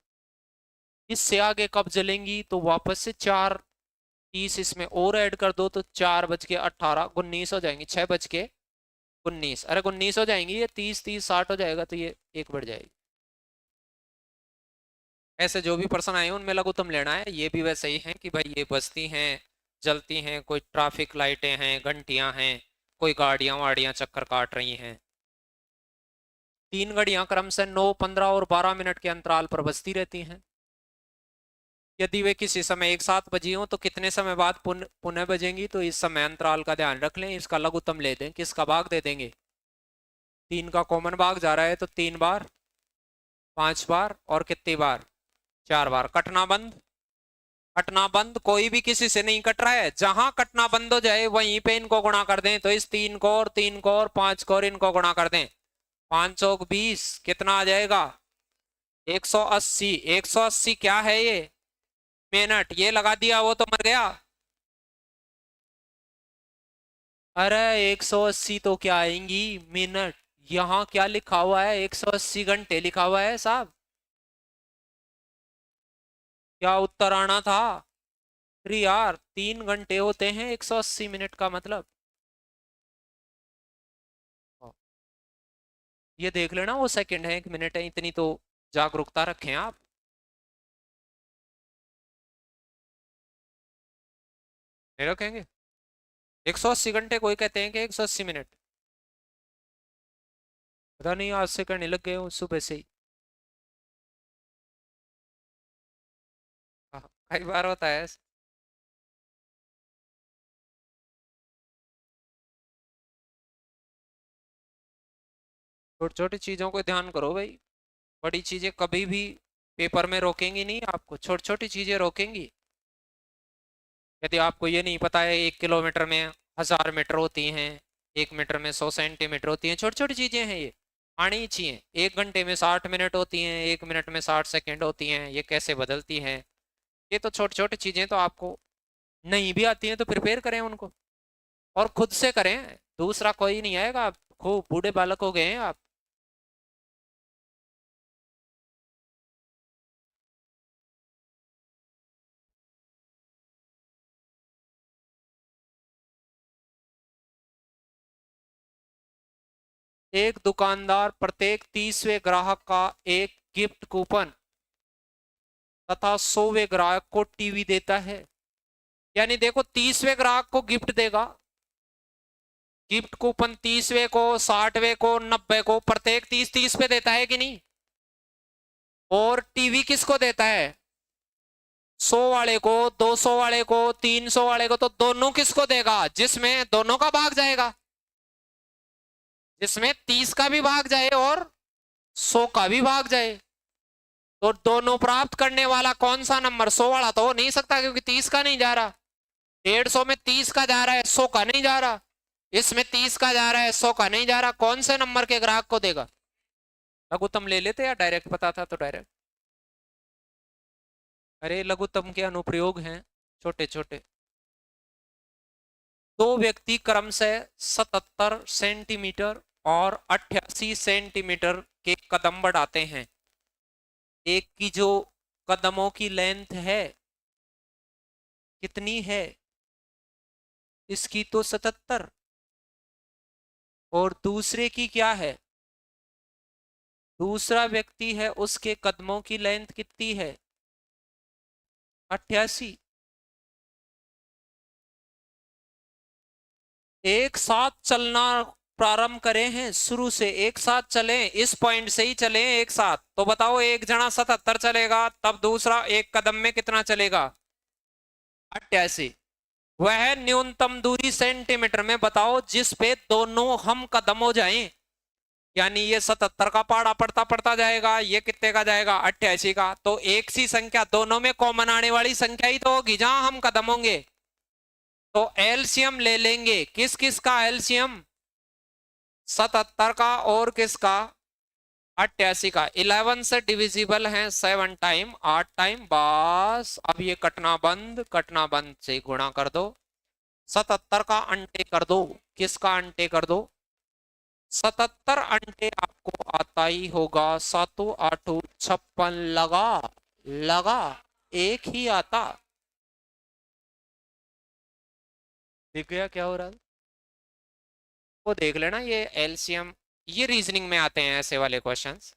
इससे आगे कब जलेंगी, तो वापस से 4:30 इसमें और ऐड कर दो, तो 4:18, 19 हो जाएंगी, 6:19, अरे 19 हो जाएंगी, ये 30 30 60 हो जाएगा, तो ये एक बढ़ जाएगी। ऐसे जो भी पर्सन आए उनमें लघुत्तम लेना है। ये भी वैसे ही है कि भाई ये बसती हैं, जलती हैं, कोई ट्रैफिक लाइटें हैं, घंटियां हैं, कोई गाड़ियां वाड़ियां चक्कर काट रही हैं। 3 घड़ियां क्रमशः 9, 15 और 12 मिनट के अंतराल पर बजती रहती हैं। यदि वे किसी समय एक साथ बजी हो तो कितने समय बाद पुनः बजेंगी, तो इस समय अंतराल का ध्यान रख लें। इसका लघुत्तम ले दें, किसका भाग दे देंगे, 3 का कॉमन भाग जा रहा है, तो 3 बार, 5 बार, और कितनी बार, 4 बार। कटना बंद, कटना बंद, कोई भी किसी से नहीं कट रहा है, जहां कटना बंद हो जाए वहीं पे इनको गुणा कर दें। तो इस 3 को और 3 को और 5 को और इनको गुणा कर दें, 5 चौक 20, कितना आ जाएगा 180। 180 क्या है ये, मिनट। ये लगा दिया वो तो मर गया। अरे 180 तो क्या आएंगी मिनट, यहाँ क्या लिखा हुआ है, 180 घंटे लिखा हुआ है साहब। क्या उत्तर आना था, अरे यार 3 घंटे होते हैं 180 मिनट का मतलब। ये देख लेना, वो सेकंड है 1 मिनट है, इतनी तो जागरूकता रखें आप। नहीं रखेंगे, 180 घंटे कोई कहते हैं कि 180 मिनट, पता नहीं आज से करने लग गए हो सुबह से ही। हाँ, कई बार होता है ऐसा। छोटी छोटी चीजों को ध्यान करो भाई, बड़ी चीजें कभी भी पेपर में रोकेंगी नहीं आपको, छोटी छोटी चीजें रोकेंगी। यदि आपको ये नहीं पता है 1 किलोमीटर में 1000 मीटर होती हैं, 1 मीटर में 100 सेंटीमीटर होती हैं, छोटी छोटी चीजें हैं ये, आनी ही चाहिए। 1 घंटे में 60 मिनट होती हैं, 1 मिनट में 60 सेकंड होती हैं, ये कैसे बदलती हैं। ये तो छोटी छोटी चीजें तो आपको नहीं भी आती हैं तो प्रिपेयर करें उनको, और खुद से करें, दूसरा कोई नहीं आएगा। आप खूब बूढ़े बालक हो गए हैं आप। एक दुकानदार प्रत्येक 30वें ग्राहक का एक गिफ्ट कूपन तथा 100वें ग्राहक को टीवी देता है। यानी देखो 30वें ग्राहक को गिफ्ट देगा, गिफ्ट कूपन 30वें को, 60वें को, 90 को, प्रत्येक 30-30 पे देता है कि नहीं। और टीवी किसको देता है, 100 वाले को, 200 वाले को, 300 वाले को, तो दोनों किसको देगा, जिसमें दोनों का भाग जाएगा, जिसमें 30 का भी भाग जाए और 100 का भी भाग जाए। तो दोनों प्राप्त करने वाला कौन सा नंबर, 100 वाला तो हो नहीं सकता क्योंकि 30 का नहीं जा रहा, 150 में 30 का जा रहा है, 100 का नहीं जा रहा, इसमें 30 का जा रहा है, 100 का नहीं जा रहा, कौन से नंबर के ग्राहक को देगा। लघुत्तम ले लेते या डायरेक्ट पता था तो डायरेक्ट। अरे लघुत्तम के अनुप्रयोग हैं छोटे छोटे। दो व्यक्ति क्रमशः 77 सेंटीमीटर और 88 सेंटीमीटर के कदम बढ़ाते हैं। एक की जो कदमों की लेंथ है कितनी है, इसकी तो 77, और दूसरे की क्या है, दूसरा व्यक्ति है उसके कदमों की लेंथ कितनी है, 88। एक साथ चलना प्रारंभ करें हैं, शुरू से एक साथ चलें, इस पॉइंट से ही चलें एक साथ, तो बताओ एक जना 77 चलेगा, तब दूसरा एक कदम में कितना चलेगा, 88। वह न्यूनतम दूरी सेंटीमीटर में बताओ जिस पे दोनों हम कदम हो जाएं, यानी ये 77 का पाड़ा पड़ता पड़ता जाएगा, ये कितने का जाएगा, 88 का। तो एक सी संख्या दोनों में कॉमन आने वाली संख्या ही तो होगी जहां हम कदम होंगे। तो एलसीएम ले लेंगे, किस किस का एलसीएम, 77 का और किसका, 88 का। 11 से डिविजिबल है 7 टाइम, 8 टाइम, बस अब ये कटना बंद से गुणा कर दो। 77 का अंटे कर दो, किसका अंटे कर दो, 77 अंटे आपको आता ही होगा, 7 8 56 लगा लगा, एक ही आता। दिख गया क्या हो रहा है, वो देख लेना, ये एलसीएम, ये रीजनिंग में आते हैं ऐसे वाले क्वेश्चंस।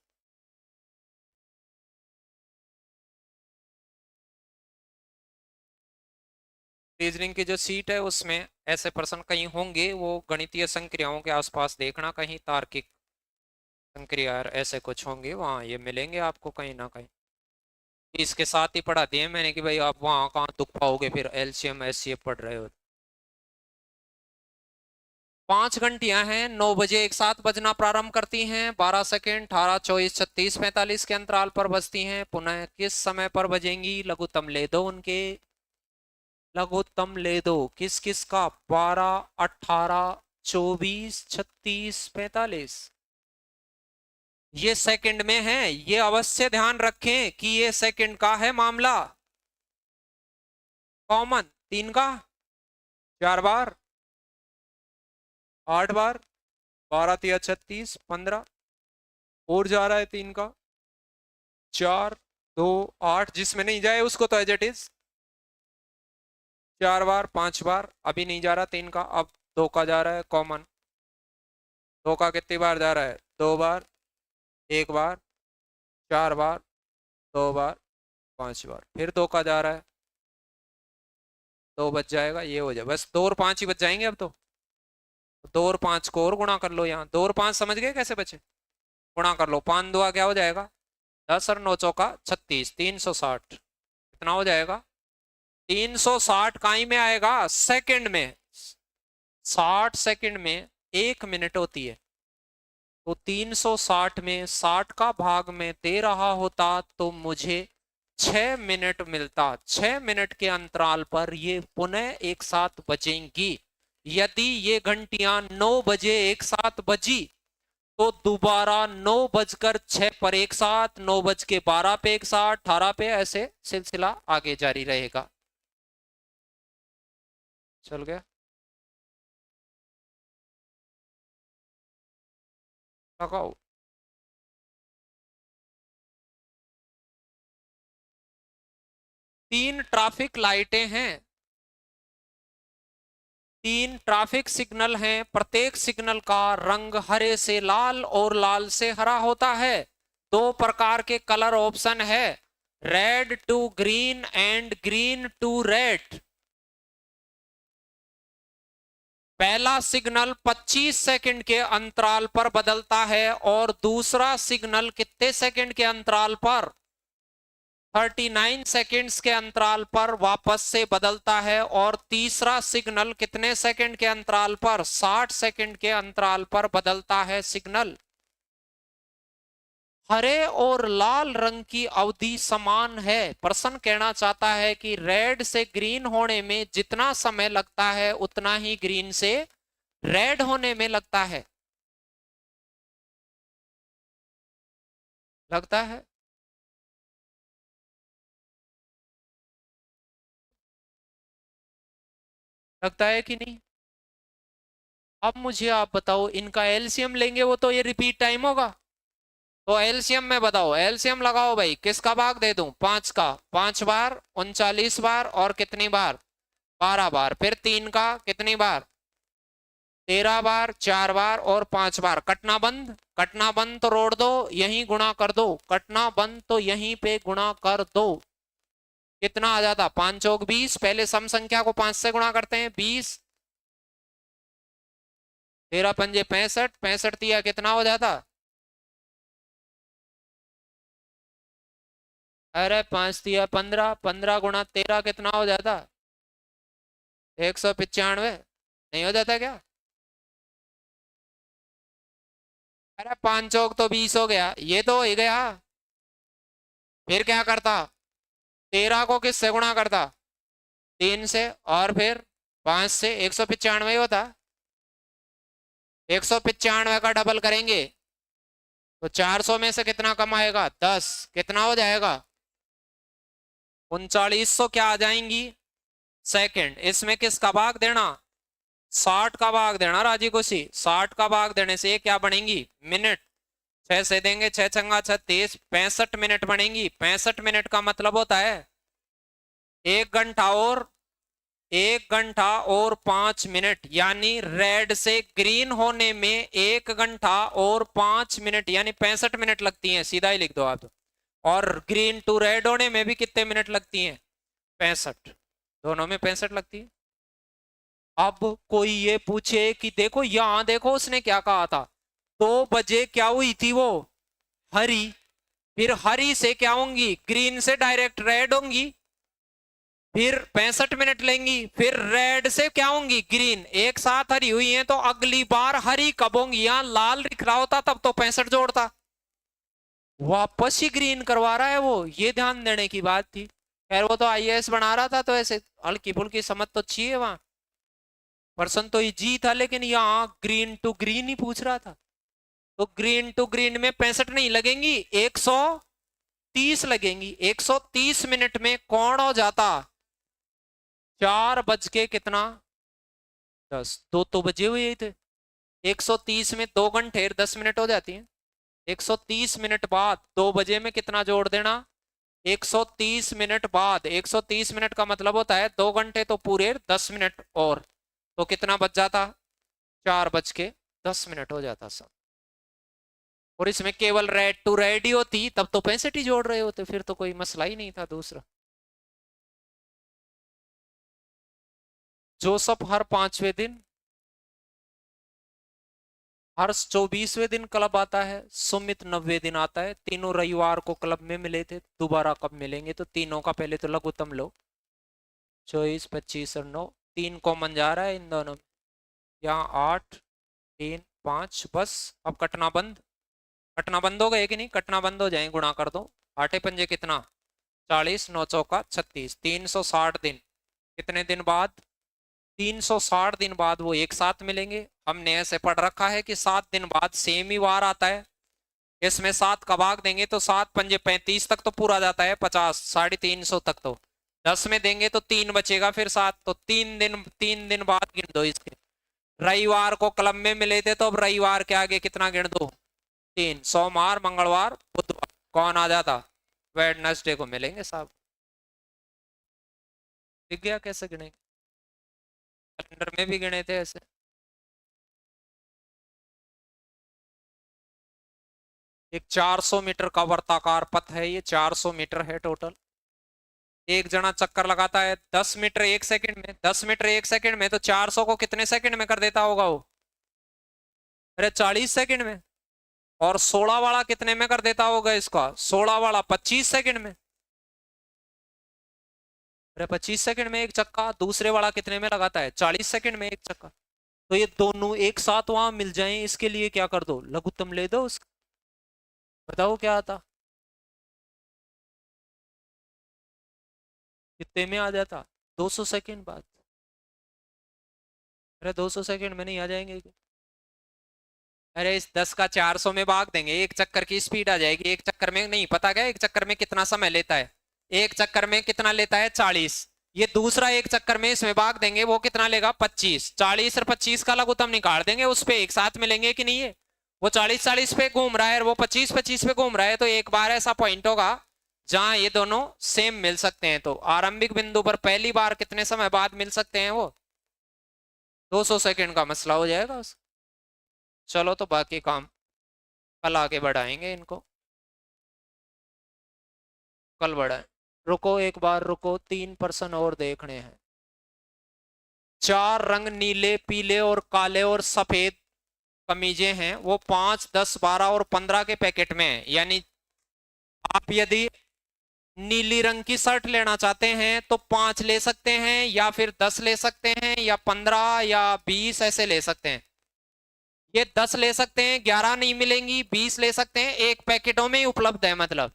रीजनिंग की जो सीट है उसमें ऐसे प्रश्न कहीं होंगे, वो गणितीय संक्रियाओं के आसपास देखना, कहीं तार्किक संक्रिया ऐसे कुछ होंगे, वहां ये मिलेंगे आपको कहीं ना कहीं। इसके साथ ही पढ़ा दिए मैंने कि भाई आप वहां कहाँ दुख पाओगे फिर एलसीएम एचसीएफ पढ़ रहे हो। 5 घंटियां हैं, 9 बजे एक साथ बजना प्रारंभ करती हैं, 12 सेकेंड 18 24 36 45 के अंतराल पर बजती हैं, पुनः किस समय पर बजेंगी, लघुत्तम ले दो उनके, लघुत्तम ले दो किस किस का, 12 18 24 36 45। ये सेकंड में है, ये अवश्य ध्यान रखें कि ये सेकंड का है मामला। कॉमन 3 का 4 बार, 8 बार, 12 तिया 36 15, और जा रहा है 3 का 4 2 8, जिसमें नहीं जाए उसको तो एज इट इज 4 बार 5 बार, अभी नहीं जा रहा 3 का, अब 2 का जा रहा है कॉमन। 2 का कितनी बार जा रहा है, 2 बार, 1 बार, 4 बार, 2 बार, 5 बार, फिर 2 का जा रहा है, 2 बच जाएगा, ये हो जाए, बस 2 और 5 ही बच जाएंगे अब तो। 2 और 5 को और गुणा कर लो, यहाँ 2 और 5 समझ गए कैसे बचे, गुणा कर लो, 5 2 क्या हो जाएगा, 10 और 9 चौका 36, 360, कितना हो जाएगा, 360 काई में आएगा, सेकंड में, 60 सेकंड में 1 मिनट होती है, तो 360 में 60 का भाग में दे रहा होता तो मुझे 6 मिनट मिलता, 6 मिनट के अंतराल पर ये पुनः एक साथ बजेंगी। यदि ये घंटियां 9 बजे एक साथ बजी तो दोबारा 9:06 पर एक साथ, 9:12 पे एक साथ, 18 पे, ऐसे सिलसिला आगे जारी रहेगा। चल गया, लगाओ। तीन ट्रैफिक लाइटें हैं, 3 ट्रैफिक सिग्नल हैं, प्रत्येक सिग्नल का रंग हरे से लाल और लाल से हरा होता है। 2 प्रकार के कलर ऑप्शन है, red to green and green to red. पहला सिग्नल 25 सेकंड के अंतराल पर बदलता है और दूसरा सिग्नल कितने सेकंड के अंतराल पर? 39 सेकंड्स के अंतराल पर वापस से बदलता है और तीसरा सिग्नल कितने सेकंड के अंतराल पर? 60 सेकंड के अंतराल पर बदलता है सिग्नल। हरे और लाल रंग की अवधि समान है। प्रश्न कहना चाहता है कि रेड से ग्रीन होने में जितना समय लगता है उतना ही ग्रीन से रेड होने में लगता है। लगता है? लगता है कि नहीं? अब मुझे आप बताओ, इनका एलसीएम लेंगे वो तो ये रिपीट टाइम होगा। तो एलसीएम में बताओ, एलसीएम लगाओ भाई। किसका भाग दे दूं? 5 का। 5 बार 39 बार और कितनी बार? 12 बार। फिर 3 का कितनी बार? 13 बार। 4 बार और 5 बार। कटना बंद। कटना बंद तो रोड़ दो, यहीं गुणा कर दो। कटना बंद तो यहीं पे गुणा कर दो। कितना आ जाता? 5 चौक 20। पहले सम संख्या को 5 से गुणा करते हैं। 20। 13 पंजे 65। 65 दिया कितना हो जाता? अरे 5 दिया 15। 15 गुणा 13 कितना हो जाता? 195। नहीं हो जाता क्या? अरे 5 चौक तो 20 हो गया, ये तो हो ही गया। फिर क्या करता? 13 को किससे गुणा करता? 3 से। और फिर 5 से। 195 होता। 195 का डबल करेंगे तो 400 में से कितना कम आएगा? 10। कितना हो जाएगा? 3900 क्या आ जाएंगी? सेकंड। इसमें किसका भाग देना? 60 का भाग देना राजी खुशी। 60 का भाग देने से ये क्या बनेंगी? मिनट। 6 से देंगे, 6 छंगा 36। 65 मिनट बनेंगी। 65 मिनट का मतलब होता है 1 घंटा और 1 घंटा और 5 मिनट। यानी रेड से ग्रीन होने में 1 घंटा और 5 मिनट, यानी 65 मिनट लगती हैं। सीधा ही लिख दो आप। और ग्रीन टू रेड होने में भी कितने मिनट लगती हैं? 65। दोनों में 65 लगती है। अब कोई ये पूछे कि देखो यहां देखो उसने क्या कहा था, 2 बजे क्या हुई थी वो? हरी। फिर हरी से क्या होंगी? ग्रीन से डायरेक्ट रेड होंगी। फिर 65 मिनट लेंगी। फिर रेड से क्या होंगी? ग्रीन। एक साथ हरी हुई है तो अगली बार हरी कब होंगी? यहां लाल लिख रहा होता तब तो 65 जोड़ता। वापस ही ग्रीन करवा रहा है वो, ये ध्यान देने की बात थी। खैर वो तो आईएएस बना रहा था तो ऐसे हल्की फुल्की समझ तो चाहिए वहां। पर्सन तो इजी था, लेकिन यहाँ ग्रीन टू ग्रीन ही पूछ रहा था। तो ग्रीन टू ग्रीन में 65 नहीं लगेंगी, 130 लगेंगी। 130 मिनट में कौन हो जाता? 4 बज के कितना? 10। 2 तो बजे हुए थे। 130 में 2 घंटे 10 मिनट हो जाती हैं। 130 मिनट बाद 2 बजे में कितना जोड़ देना? 130 मिनट बाद। 130 मिनट का मतलब होता है 2 घंटे तो पूरे 10 मिनट और, तो कितना बच जाता? 4 बज के 10 मिनट हो जाता सब। और इसमें केवल रेड टू रेड ही होती तब तो 65 ही जोड़ रहे होते, फिर तो कोई मसला ही नहीं था दूसरा। जोसफ हर 5वें दिन, हर्ष 24वें दिन क्लब आता है, सुमित 90वें दिन आता है। तीनों रविवार को क्लब में मिले थे, दोबारा कब मिलेंगे? तो तीनों का पहले तो लघुत्तम लो। 24 25 और 9, 3 कॉमन जा रहा है इन दोनों में। यहाँ 8 3 5, बस अब कटना बंद। कटना बंद हो गए कि नहीं? कटना बंद हो जाए, गुणा कर दो। 8 पंजे कितना? 40। 9 चौका 36। 360 दिन। कितने दिन बाद? 360 दिन बाद वो एक साथ मिलेंगे। हमने ऐसे पढ़ रखा है कि 7 दिन बाद सेम ही वार आता है। इसमें 7 का भाग देंगे तो 7 पंजे 35 तक तो पूरा जाता है। 50 350 तक तो 10 में देंगे तो 3 बचेगा। फिर 7 तो 3 दिन बाद गिन दो इसके। रविवार को क्लब में मिले थे तो अब रविवार के आगे कितना गिन दो? 3। सोमवार मंगलवार बुधवार कौन आ जाता? वेडनेसडे को मिलेंगे साहब। दिख गया कैसे गिनेंगे? कैलेंडर में भी गिने थे ऐसे। एक 400 मीटर का वर्ताकार पथ है, ये 400 मीटर है टोटल। एक जना चक्कर लगाता है 10 मीटर 1 सेकंड में, 10 मीटर 1 सेकंड में, तो 400 को कितने सेकंड में कर देता होगा वो? अरे 40 सेकंड में। और 16 वाला कितने में कर देता होगा इसका? 16 वाला 25 सेकंड में। अरे 25 सेकंड में एक चक्का, दूसरे वाला कितने में लगाता है? 40 सेकंड में एक चक्का। तो ये दोनों एक साथ वहां मिल जाएं, इसके लिए क्या कर दो? लघुत्तम ले दो उसका। बताओ क्या आता? कितने में आ जाता? 200 सेकंड बाद। अरे 200 सेकंड में नहीं आ जाएंगे क्या? अरे इस 10 का 400 में भाग देंगे, एक चक्कर की स्पीड आ जाएगी। एक चक्कर में नहीं पता क्या एक चक्कर में कितना समय लेता है? एक चक्कर में कितना लेता है? 40। ये दूसरा एक चक्कर में इसमें भाग देंगे, वो कितना लेगा? 25। 40 और 25 का लघुत्तम निकाल देंगे, उस पे एक साथ मिलेंगे कि नहीं है? वो 40-40 पे घूम रहा है और वो 25-25 पे घूम रहा है, तो एक बार ऐसा पॉइंट होगा जहां ये दोनों सेम मिल सकते हैं। तो आरंभिक बिंदु पर पहली बार कितने समय बाद मिल सकते हैं? वो 200 सेकंड का मसला हो जाएगा उसका। चलो तो बाकी काम कल आगे बढ़ाएंगे इनको, कल बढ़ाएं। रुको एक बार रुको, 3% और देखने हैं। 4 रंग नीले, पीले और काले और सफेद कमीजें हैं, वो 5, 10, 12 और 15 के पैकेट में है। यानी आप यदि नीली रंग की शर्ट लेना चाहते हैं तो 5 ले सकते हैं, या फिर 10 ले सकते हैं, या 15 या 20 ऐसे ले सकते हैं। ये 10 ले सकते हैं, 11 नहीं मिलेंगी, 20 ले सकते हैं, एक पैकेटों में ही उपलब्ध है। मतलब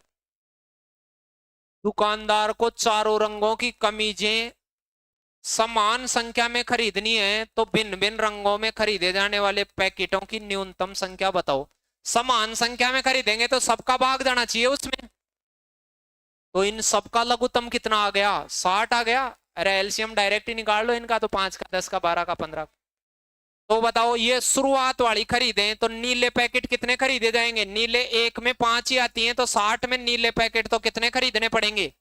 दुकानदार को चारों रंगों की कमीजें समान संख्या में खरीदनी है, तो भिन्न भिन्न रंगों में खरीदे जाने वाले पैकेटों की न्यूनतम संख्या बताओ। समान संख्या में खरीदेंगे तो सबका भाग जाना चाहिए उसमें, तो इन सबका लघुत्तम कितना आ गया? 60 आ गया। अरे एलसीएम डायरेक्ट ही निकाल लो इनका, तो 5 का, 10 का, 12 का, 15 का। तो बताओ ये शुरुआत वाली खरीदें तो नीले पैकेट कितने खरीदे जाएंगे? नीले एक में 5 ही आती हैं, तो 60 में नीले पैकेट तो कितने खरीदने पड़ेंगे?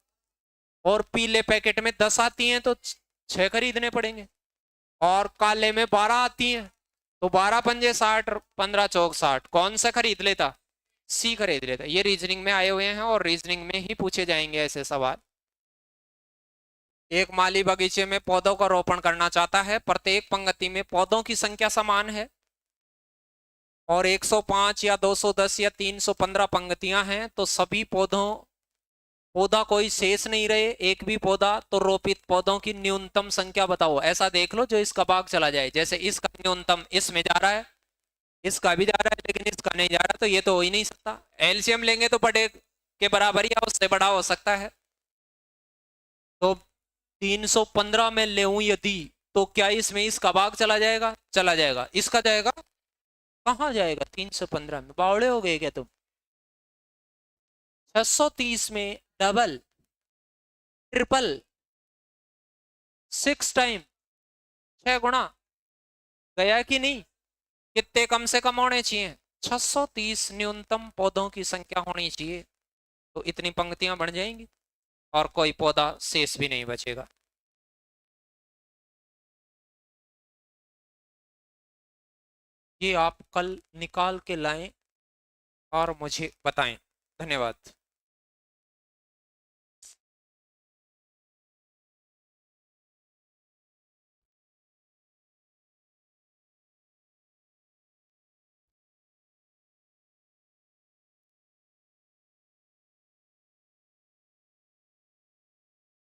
और पीले पैकेट में 10 आती हैं, तो 6 खरीदने पड़ेंगे। और काले में 12 आती हैं, तो 12 पंजे 60, 15 चौक 60। कौन सा खरीद लेता? सी खरीद लेता। ये रीजनिंग में आए हुए हैं और रीजनिंग में ही पूछे जाएंगे ऐसे सवाल। एक माली बगीचे में पौधों का रोपण करना चाहता है, प्रत्येक पंक्ति में पौधों की संख्या समान है और 105 या 210 या 315 पंक्तियां हैं, तो सभी पौधा कोई शेष नहीं रहे, एक भी पौधा, तो रोपित पौधों की न्यूनतम संख्या बताओ। ऐसा देख लो जो इसका भाग चला जाए, जैसे इसका न्यूनतम इसमें जा रहा है, इसका भी जा रहा है, लेकिन इसका नहीं जा रहा, तो ये तो हो ही नहीं सकता। एलसीएम लेंगे तो बड़े के बराबर या उससे बड़ा हो सकता है। तो 315 में ले यदि, तो क्या इसमें इसका भाग चला जाएगा? चला जाएगा। इसका जाएगा? कहाँ जाएगा? 315 में बावड़े हो गए क्या तुम? 630 में डबल, ट्रिपल, 6 टाइम, 6 गुणा, गया कि नहीं? कितने कम से कम होने चाहिए? 630 न्यूनतम पौधों की संख्या होनी चाहिए, तो इतनी पंक्तियां बन जाएंगी और कोई पौधा शेष भी नहीं बचेगा। ये आप कल निकाल के लाएं और मुझे बताएं। धन्यवाद।